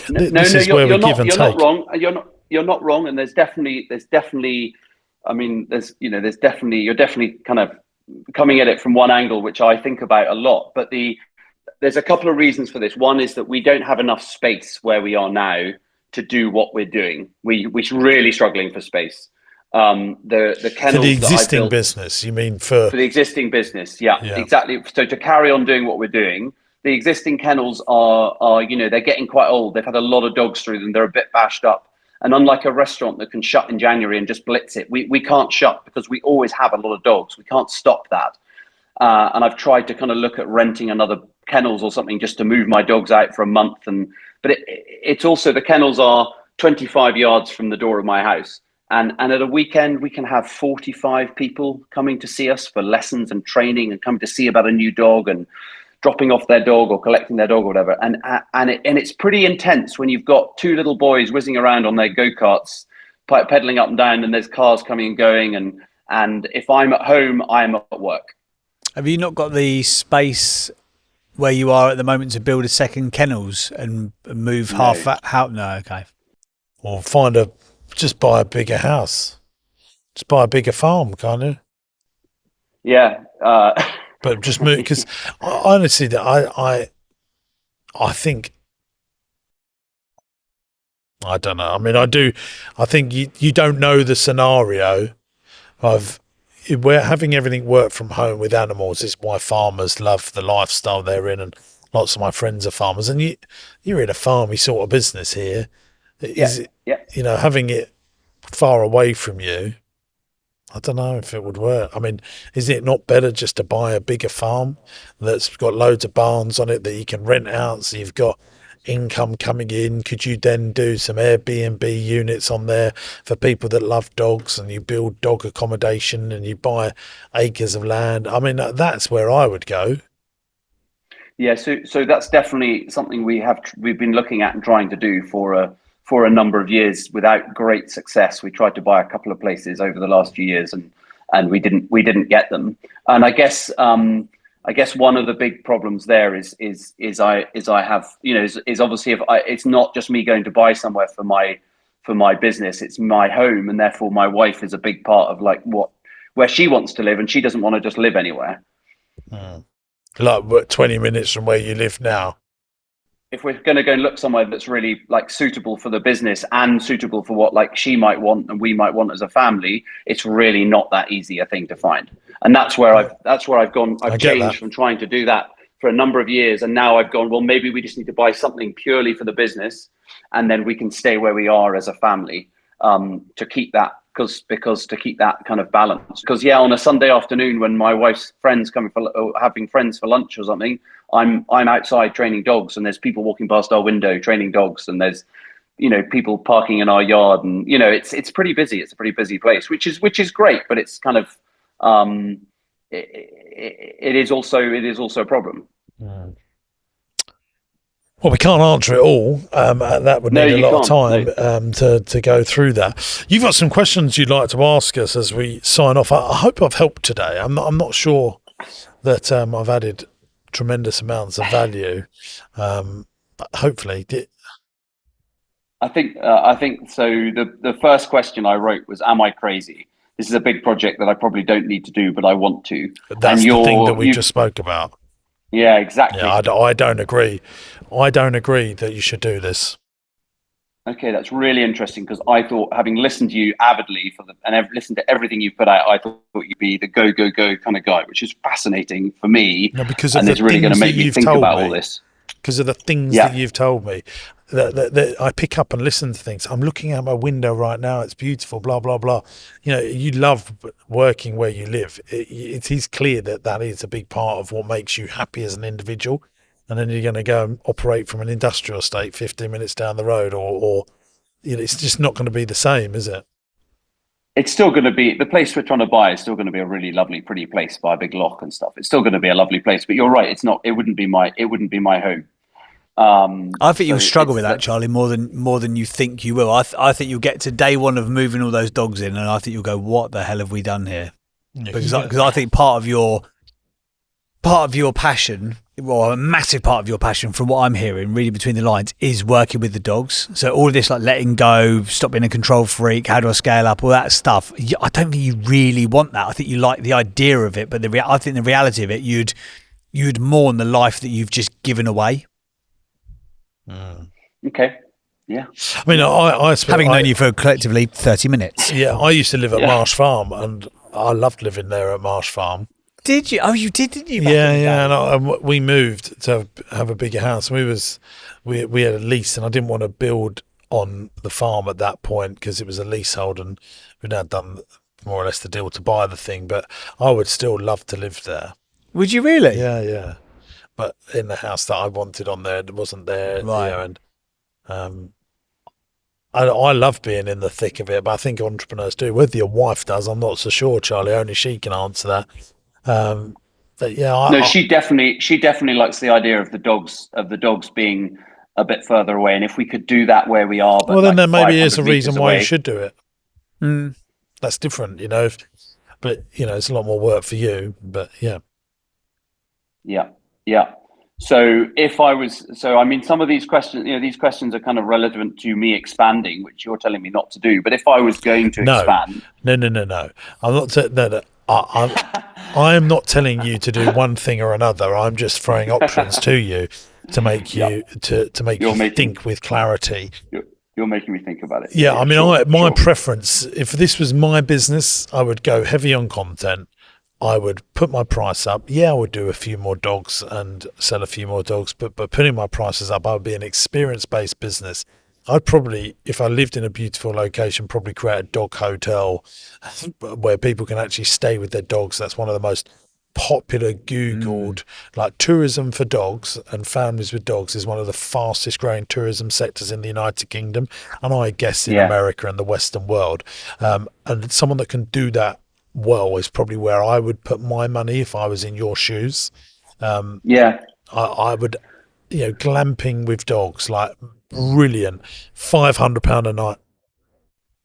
No, This is where we give and you're not take. wrong. You're not wrong. And there's definitely, I mean, there's definitely, you're definitely kind of coming at it from one angle, which I think about a lot. But there's a couple of reasons for this. One is that we don't have enough space where we are now to do what we're doing. We're really struggling for space. The kennels For the that I existing built business, you mean for the existing business, yeah, yeah. exactly. So to carry on doing what we're doing, the existing kennels are they're getting quite old. They've had a lot of dogs through them. They're a bit bashed up. And unlike a restaurant that can shut in January and just blitz it, we can't shut because we always have a lot of dogs. We can't stop that. And I've tried to kind of look at renting another kennels or something just to move my dogs out for a month. But it's also, the kennels are 25 yards from the door of my house. And at a weekend, we can have 45 people coming to see us for lessons and training and come to see about a new dog. And dropping off their dog or collecting their dog or whatever. And it's pretty intense when you've got two little boys whizzing around on their go-karts, pedaling up and down, and there's cars coming and going. And if I'm at home, I'm at work. Have you not got the space where you are at the moment to build a second kennels and move half that out? No, okay. Or just buy a bigger house. Just buy a bigger farm, can't you? Yeah. But just move, because honestly, I think, I don't know. I mean, I think you don't know the scenario of where having everything work from home with animals is why farmers love the lifestyle they're in, and lots of my friends are farmers. And you're in a farmy sort of business here. Having it far away from you, I don't know if it would work. I mean, is it not better just to buy a bigger farm that's got loads of barns on it that you can rent out, so you've got income coming in? Could you then do some Airbnb units on there for people that love dogs, and you build dog accommodation and you buy acres of land? I mean, that's where I would go. Yeah, so that's definitely something we've been looking at and trying to do for a number of years without great success. We tried to buy a couple of places over the last few years, and we didn't get them. And I guess one of the big problems there is I have, is obviously, it's not just me going to buy somewhere for my business, it's my home, and therefore my wife is a big part of where she wants to live, and she doesn't want to just live anywhere. Like 20 minutes from where you live now. If we're going to go and look somewhere that's really suitable for the business and suitable for what she might want and we might want as a family, it's really not that easy a thing to find. And that's where I've gone. I've changed from trying to do that for a number of years, and now I've gone, well, maybe we just need to buy something purely for the business, and then we can stay where we are as a family, to keep that, because to keep that kind of balance. Because on a Sunday afternoon when my wife's friends having friends for lunch or something, I'm outside training dogs, and there's people walking past our window training dogs, and there's people parking in our yard, and it's pretty busy. It's a pretty busy place, which is great, but it's kind of it is also a problem. Well, we can't answer it all. That would need a lot of time to go through that. You've got some questions you'd like to ask us as we sign off. I hope I've helped today. I'm not sure that I've added tremendous amounts of value, but hopefully. I think so. The first question I wrote was, "Am I crazy? This is a big project that I probably don't need to do, but I want to." That's the thing that we just spoke about. Yeah, exactly. Yeah, I don't agree. I don't agree that you should do this. Okay, that's really interesting, because I thought, having listened to you avidly and I've listened to everything you've put out, I thought you'd be the go kind of guy, which is fascinating for me. No, because and it's really going to make me think about all this. Because of the things that you've told me, that I pick up and listen to things. I'm looking out my window right now. It's beautiful, blah, blah, blah. You love working where you live. It is clear that is a big part of what makes you happy as an individual. And then you're going to go and operate from an industrial estate 15 minutes down the road, or it's just not going to be the same, is it? It's still going to be, the place we're trying to buy is still going to be a really lovely, pretty place by a big loch and stuff. It's still going to be a lovely place, but you're right. It wouldn't be my home. I think you'll struggle with that, Charlie, more than you think you will. I think you'll get to day one of moving all those dogs in, and I think you'll go, "What the hell have we done here?" Because I think part of your passion, well, a massive part of your passion, from what I'm hearing, reading between the lines, is working with the dogs. So all of this, like letting go, stop being a control freak, how do I scale up, all that stuff. I don't think you really want that. I think you like the idea of it, but I think the reality of it, you'd mourn the life that you've just given away. Okay. Yeah. I mean, having known you for collectively 30 minutes. Yeah, I used to live at Marsh Farm, and I loved living there at Marsh Farm. Did you? Oh, you did, didn't you? Yeah. And we moved to have a bigger house. We had a lease, and I didn't want to build on the farm at that point because it was a leasehold, and we'd now done more or less the deal to buy the thing. But I would still love to live there. Would you really? Yeah. But in the house that I wanted on there, it wasn't there. Right. I love being in the thick of it, but I think entrepreneurs do. Whether your wife does, I'm not so sure, Charlie. Only she can answer that. But yeah, No, she definitely likes the idea of the dogs being a bit further away. And if we could do that where we are, but well, then like there maybe is 500 a reason meters why you away. should do it. Mm. That's different, but it's a lot more work for you. But yeah, Yeah, yeah. So if I was, so I mean, some of these questions, these questions are kind of relevant to me expanding, which you're telling me not to do. But if I was going to no, expand, no. I'm not. No. I am not telling you to do one thing or another. I'm just throwing options to you to make yeah, you to make you're you making think with clarity. you're making me think about it. Yeah, I mean, sure, my sure. preference, if this was my business, I would go heavy on content. I would put my price up. Yeah, I would do a few more dogs and sell a few more dogs, but putting my prices up, I would be an experience-based business. I'd probably, if I lived in a beautiful location, probably create a dog hotel where people can actually stay with their dogs. That's one of the most popular Googled, like tourism for dogs and families with dogs is one of the fastest growing tourism sectors in the United Kingdom, and I guess in Yeah, America and the Western world. And someone that can do that well is probably where I would put my money if I was in your shoes. yeah. I would, glamping with dogs, like brilliant, £500 a night.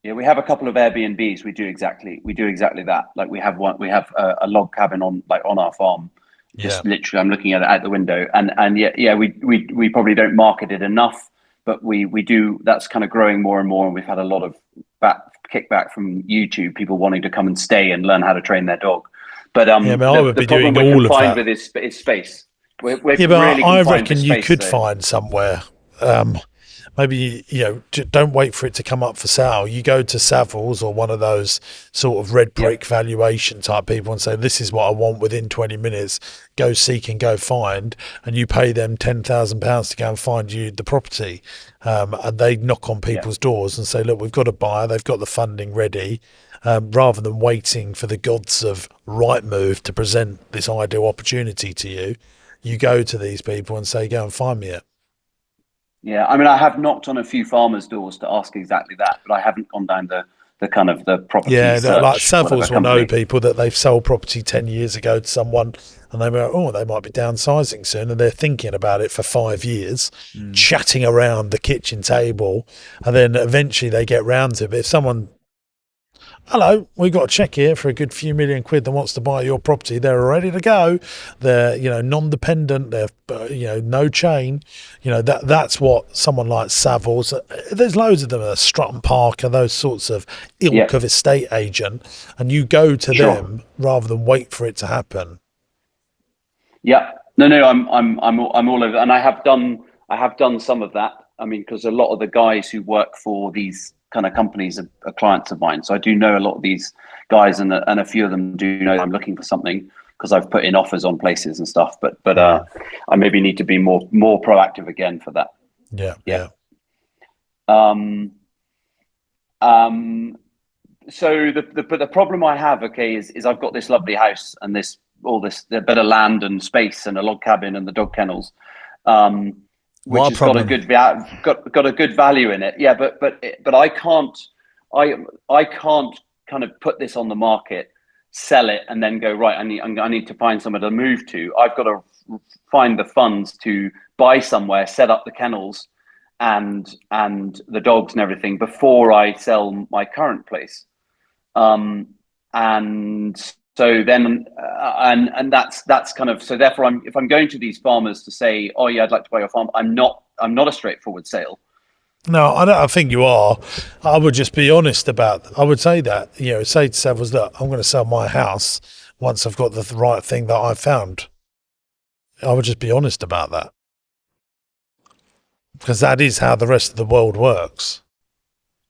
Yeah, we have a couple of Airbnbs. We do exactly that. Like we have a log cabin on our farm. Yeah, Just literally, I'm looking at it out the window, and yeah, we probably don't market it enough, but we do. That's kind of growing more and more, and we've had a lot of kickback from YouTube, people wanting to come and stay and learn how to train their dog. But yeah. I mean, I would the be problem doing we're all of confined that. with is space. We're Yeah, but really I confined with reckon you space. could So find somewhere. Maybe don't wait for it to come up for sale. You go to Savills or one of those sort of red yeah, brick valuation type people and say, "This is what I want within 20 minutes." Go seek and go find, and you pay them £10,000 to go and find you the property, and they knock on yeah. people's doors and say, "Look, we've got a buyer. They've got the funding ready." Rather than waiting for the gods of Rightmove to present this ideal opportunity to you, you go to these people and say, "Go and find me it." Yeah, I mean, I have knocked on a few farmers' doors to ask exactly that, but I haven't gone down the kind of the property Yeah, like search, whatever Savills will know company. people that they've sold property 10 years ago to someone and they go, oh, they might be downsizing soon. And they're thinking about it for 5 years, chatting around the kitchen table. And then eventually they get round to it. But if someone, hello, we've got a check here for a good few million quid that wants to buy your property, they're ready to go. They're, non-dependent. They're, no chain. That's what someone like Savills, there's loads of them, Stratton Parker, those sorts of Yeah, ilk of estate agent, and you go to sure. them rather than wait for it to happen. Yeah, no, I'm all over, and I have done some of that. I mean, because a lot of the guys who work for these kind of companies are clients of mine, so I do know a lot of these guys, and a few of them do know I'm looking for something because I've put in offers on places and stuff. But I maybe need to be more proactive again for that. Yeah, Yeah. yeah. Um. Um. So the problem I have, okay, is I've got this lovely house and a bit of land and space and a log cabin and the dog kennels, which What a has got a problem. got a good value in it. Yeah, but I can't kind of put this on the market, sell it, and then go right. I need to find somewhere to move to. I've got to find the funds to buy somewhere, set up the kennels, and the dogs and everything before I sell my current place. And so then and that's kind of, so therefore if I'm going to these farmers to say, oh yeah, I'd like to buy your farm, I'm not a straightforward sale. No, I think you are. I would just be honest I would say that, say to Savills, look, I'm going to sell my house once I've got the right thing that I've found. I would just be honest about that. Because that is how the rest of the world works.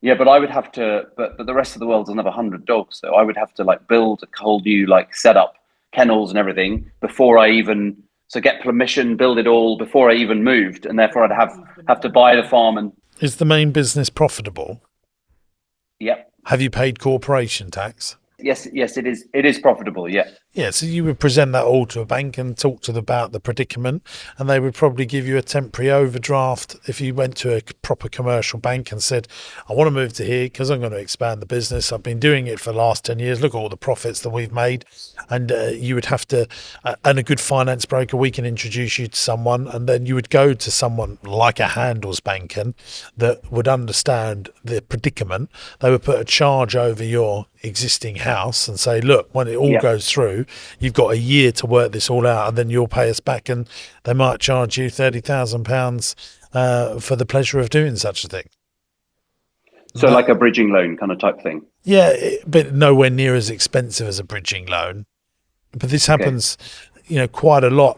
Yeah, but I would have to, but the rest of the world doesn't have 100 dogs, so I would have to like build a whole new like set up kennels and everything before I even, so get permission, build it all before I even moved, and therefore I'd have to buy the farm and Is the main business profitable? yeah. Have you paid corporation tax? Yes, it is profitable. Yeah. Yeah, so you would present that all to a bank and talk to them about the predicament, and they would probably give you a temporary overdraft if you went to a proper commercial bank and said, I want to move to here because I'm going to expand the business. I've been doing it for the last 10 years. Look at all the profits that we've made. And you would have to, and a good finance broker, we can introduce you to someone, and then you would go to someone like a Handelsbanken that would understand the predicament. They would put a charge over your existing house and say, look, when it all goes through, you've got a year to work this all out, and then you'll pay us back, and they might charge you £30,000 for the pleasure of doing such a thing. So like a bridging loan kind of type thing. Yeah, but nowhere near as expensive as a bridging loan. But this happens, quite a lot.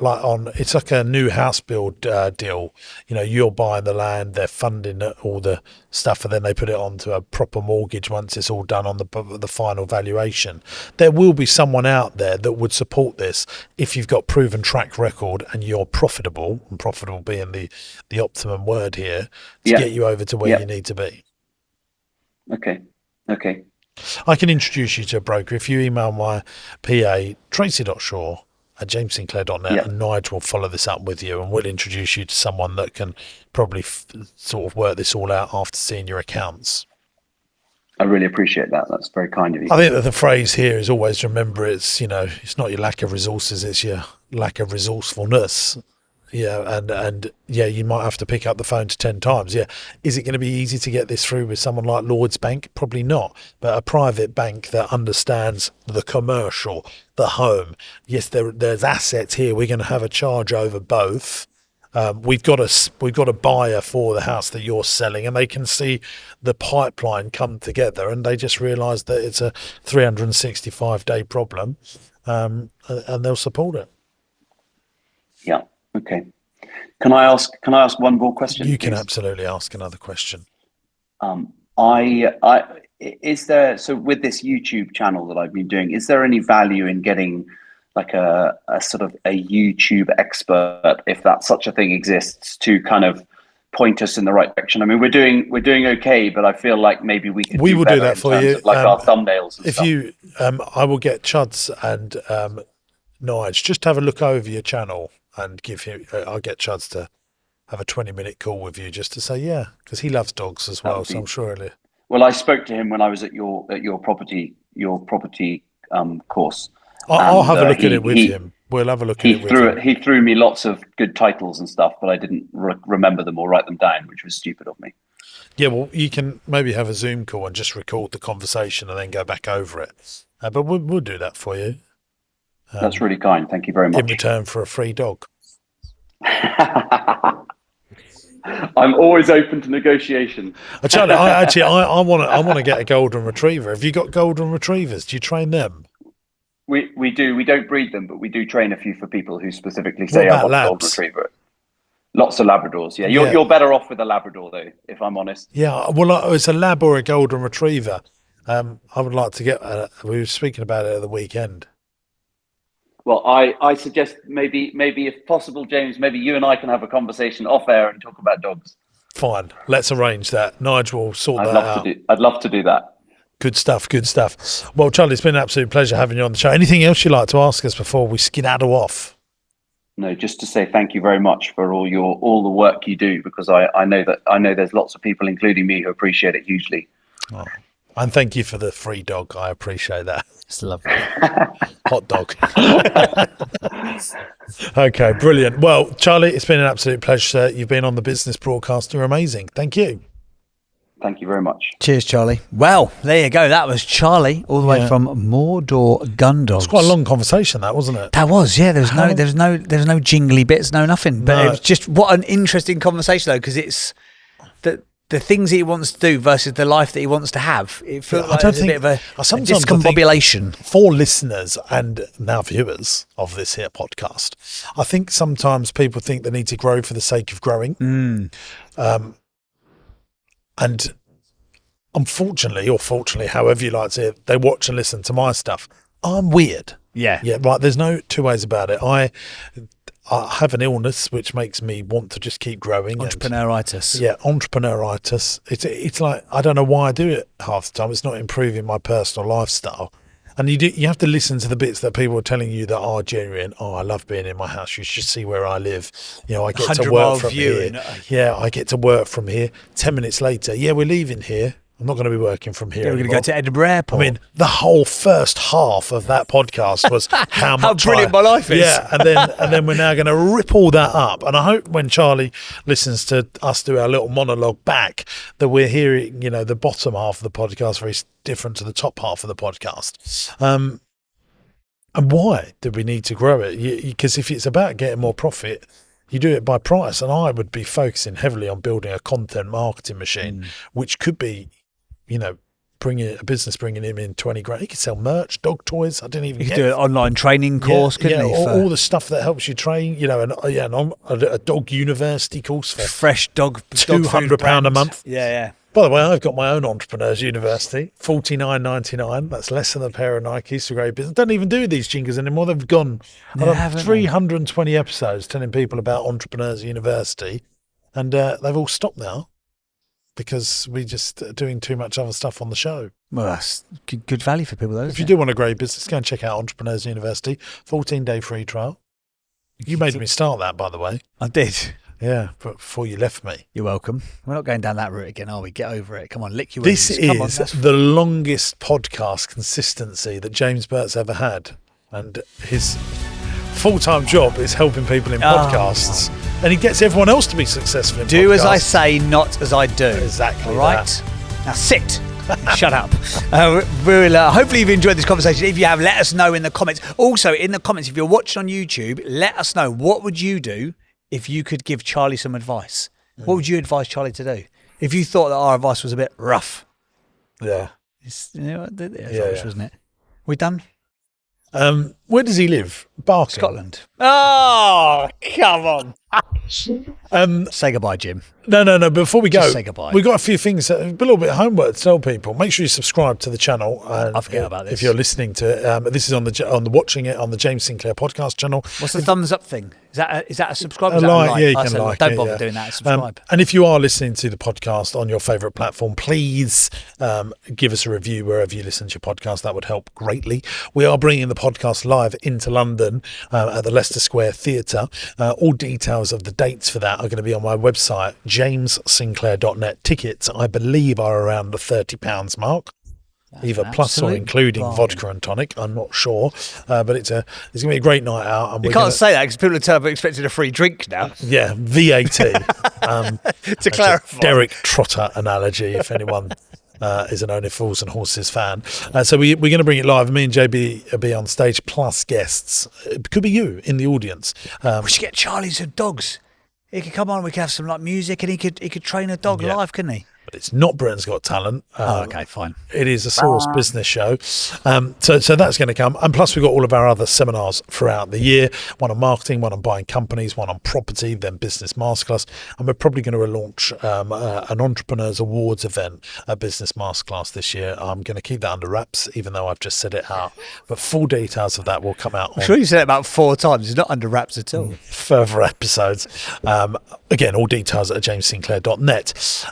It's like a new house build deal. You're buying the land, they're funding all the stuff, and then they put it onto a proper mortgage once it's all done on the final valuation. There will be someone out there that would support this if you've got proven track record and you're profitable, and profitable being the optimum word here, to get you over to where you need to be. Okay. I can introduce you to a broker if you email my PA, tracy.shaw@jamessinclair.net, and Nigel will follow this up with you, and we'll introduce you to someone that can probably sort of work this all out after seeing your accounts. I really appreciate that. That's very kind of you. I think that the phrase here is always remember it's not your lack of resources, it's your lack of resourcefulness. Yeah, and you might have to pick up the phone 10 times. Yeah, is it going to be easy to get this through with someone like Lloyd's Bank? Probably not. But a private bank that understands the commercial, the home. Yes, there's assets here. We're going to have a charge over both. We've got a buyer for the house that you're selling, and they can see the pipeline come together, and they just realise that it's a 365-day problem, and they'll support it. Yeah. Okay. Can I ask one more question? You can absolutely ask another question. Is there, so with this YouTube channel that I've been doing, is there any value in getting like a sort of a YouTube expert, if that such a thing exists, to kind of point us in the right direction? I mean, we're doing okay, but I feel like maybe we could. We will do that for you, like our thumbnails. And stuff. I will get Chuds and Nige just have a look over your channel. And give him. I'll get Chuds to have a 20-minute call with you just to say because he loves dogs as well. So I'm sure he'll. Well, I spoke to him when I was at your property course. I'll have a look at it with him. We'll have a look at it with him. He threw me lots of good titles and stuff, but I didn't remember them or write them down, which was stupid of me. Yeah, well, you can maybe have a Zoom call and just record the conversation and then go back over it. But we'll do that for you. That's really kind. Thank you very much. In return for a free dog. I'm always open to negotiation. Charlie, I want to get a golden retriever. Have you got golden retrievers? Do you train them? We do. We don't breed them, but we do train a few for people who specifically say I want a golden retriever. Lots of Labradors. Yeah, you're better off with a Labrador though, if I'm honest. Yeah, well, it's a Lab or a golden retriever. I would like to get. We were speaking about it at the weekend. Well, I suggest maybe if possible, James, maybe you and I can have a conversation off air and talk about dogs. Fine, let's arrange that. Nigel will sort that out. I'd love to do that. Good stuff. Well, Charlie, it's been an absolute pleasure having you on the show. Anything else you'd like to ask us before we skedaddle off? No, just to say thank you very much for all the work you do, because I know there's lots of people, including me, who appreciate it hugely. Oh. And thank you for the free dog. I appreciate that. It's lovely. Hot dog. Okay, brilliant. Well, Charlie, it's been an absolute pleasure. You've been on the Business Broadcast. You're amazing. Thank you. Thank you very much. Cheers, Charlie. Well, there you go. That was Charlie, all the way from Mordor Gun Dogs. It's quite a long conversation, that, wasn't it? That was, yeah. There's no jingly bits, no nothing. But it was just what an interesting conversation, though, because it's the things that he wants to do versus the life that he wants to have. It feels like there's a bit of a discombobulation. For listeners and now viewers of this here podcast, I think sometimes people think they need to grow for the sake of growing. And unfortunately, or fortunately, however you like to say it, they watch and listen to my stuff. I'm weird. Yeah. Yeah, right. There's no two ways about it. I have an illness which makes me want to just keep growing. Entrepreneuritis. Entrepreneuritis. It's like, I don't know why I do it half the time. It's not improving my personal lifestyle. And you have to listen to the bits that people are telling you that are genuine. Oh, I love being in my house. You should see where I live. You know, I get to 100-mile work from view here. Yeah, I get to work from here. 10 minutes later, yeah, we're leaving here. I'm not going to be working from here. Yeah, we're going to anymore. go to Edinburgh Airport. I mean, the whole first half of that podcast was how much brilliant my life is. Yeah, and then we're now going to rip all that up. And I hope when Charlie listens to us do our little monologue back, that we're hearing, you know, the bottom half of the podcast very different to the top half of the podcast. And why do we need to grow it? Because if it's about getting more profit, you do it by price. And I would be focusing heavily on building a content marketing machine, which could be, you know, bringing him in 20 grand. He could sell merch, dog toys. I didn't even. You could do an online training course, couldn't he? All the stuff that helps you train. You know, a dog university course for fresh dog £200 a month. Yeah. By the way, I've got my own entrepreneurs university, $49.99. That's less than a pair of Nikes for great business. Don't even do these jingles anymore. They've gone. I've done 320 episodes telling people about entrepreneurs university, and they've all stopped now. Because we just are doing too much other stuff on the show. Well, that's good value for people, though. If you do want a great business, go and check out Entrepreneurs University, 14-day free trial. You made me start that, by the way. I did. Yeah, but before you left me. You're welcome. We're not going down that route again, are we? Get over it. Come on, lick your This wounds. is the longest podcast consistency that James Burt's ever had. And his full-time job is helping people in podcasts. And he gets everyone else to be successful in podcasts. Do as I say, not as I do. Exactly. All right? Now sit. Shut up. We'll hopefully you've enjoyed this conversation. If you have, let us know in the comments. Also, in the comments, if you're watching on YouTube, let us know, what would you do if you could give Charlie some advice? What would you advise Charlie to do? If you thought that our advice was a bit rough. Yeah. It's, you know, rubbish, wasn't it? We done? Where does he live? Barking. Scotland. Oh, come on. Say goodbye, Jim. No. Before we go, Just say goodbye. We've got a few things, a little bit of homework to tell people. Make sure you subscribe to the channel. I forget about this. If you're listening to it, this is on the watching it on the James Sinclair podcast channel. What's the thumbs up thing? Is that a subscribe? A like? Yeah, you can like. Don't bother doing that. Subscribe. And if you are listening to the podcast on your favourite platform, please give us a review wherever you listen to your podcast. That would help greatly. We are bringing the podcast live into London at the Leicester Square Theatre. All details of the dates for that are going to be on my website, jamessinclair.net. Tickets, I believe, are around the £30 mark. Either plus or including vodka and tonic. I'm not sure, but it's going to be a great night out. And you can't say that because people are turn up expecting a free drink now. Yeah, VAT. To clarify, Derek Trotter analogy. If anyone is an Only Fools and Horses fan, so we're going to bring it live. Me and JB will be on stage, plus guests. It could be you in the audience. We should get Charlie's dogs. He could come on. We could have some like music, and he could train a dog live, couldn't he? But it's not Britain's Got Talent. Okay, fine. It is a Sour's business show. So that's going to come. And plus we've got all of our other seminars throughout the year. One on marketing, one on buying companies, one on property, then business masterclass. And we're probably going to launch an Entrepreneurs Awards event, a business masterclass this year. I'm going to keep that under wraps, even though I've just said it out. But full details of that will come out on I'm sure you said it about 4 times. It's not under wraps at all. further episodes. Again, all details at jamessinclair.net.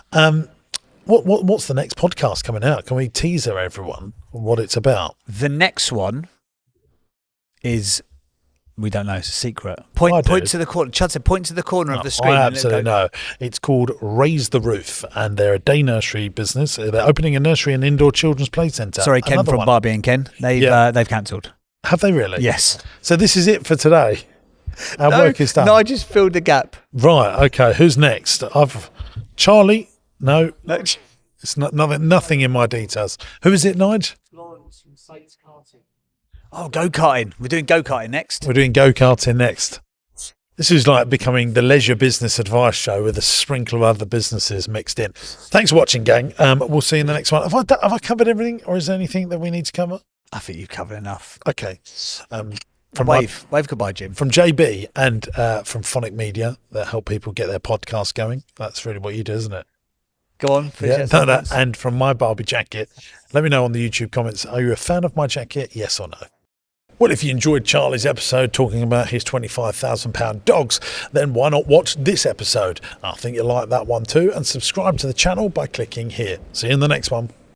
What's the next podcast coming out? Can we teaser everyone what it's about? The next one is, we don't know, it's a secret. Point to the corner. Chad said, point to the corner of the screen. I absolutely know. It's called Raise the Roof, and they're a day nursery business. They're opening a nursery and indoor children's play centre. Sorry, Ken from Barbie and Ken. They've cancelled. Have they really? Yes. So this is it for today. Our work is done. No, I just filled the gap. Right. Okay. Who's next? Charlie. No. It's nothing in my details. Who is it, Nige? Florence from Saints Karting. Oh, go-karting. We're doing go-karting next. We're doing go-karting next. This is like becoming the leisure business advice show with a sprinkle of other businesses mixed in. Thanks for watching, gang. We'll see you in the next one. Have I covered everything, or is there anything that we need to cover? I think you've covered enough. Okay. Wave goodbye, Jim. From JB and from Phonic Media that help people get their podcast going. That's really what you do, isn't it? Go on. And from my Barbie jacket, let me know on the YouTube comments, are you a fan of my jacket? Yes or no? Well, if you enjoyed Charlie's episode talking about his £25,000 dogs, then why not watch this episode? I think you'll like that one too, and subscribe to the channel by clicking here. See you in the next one.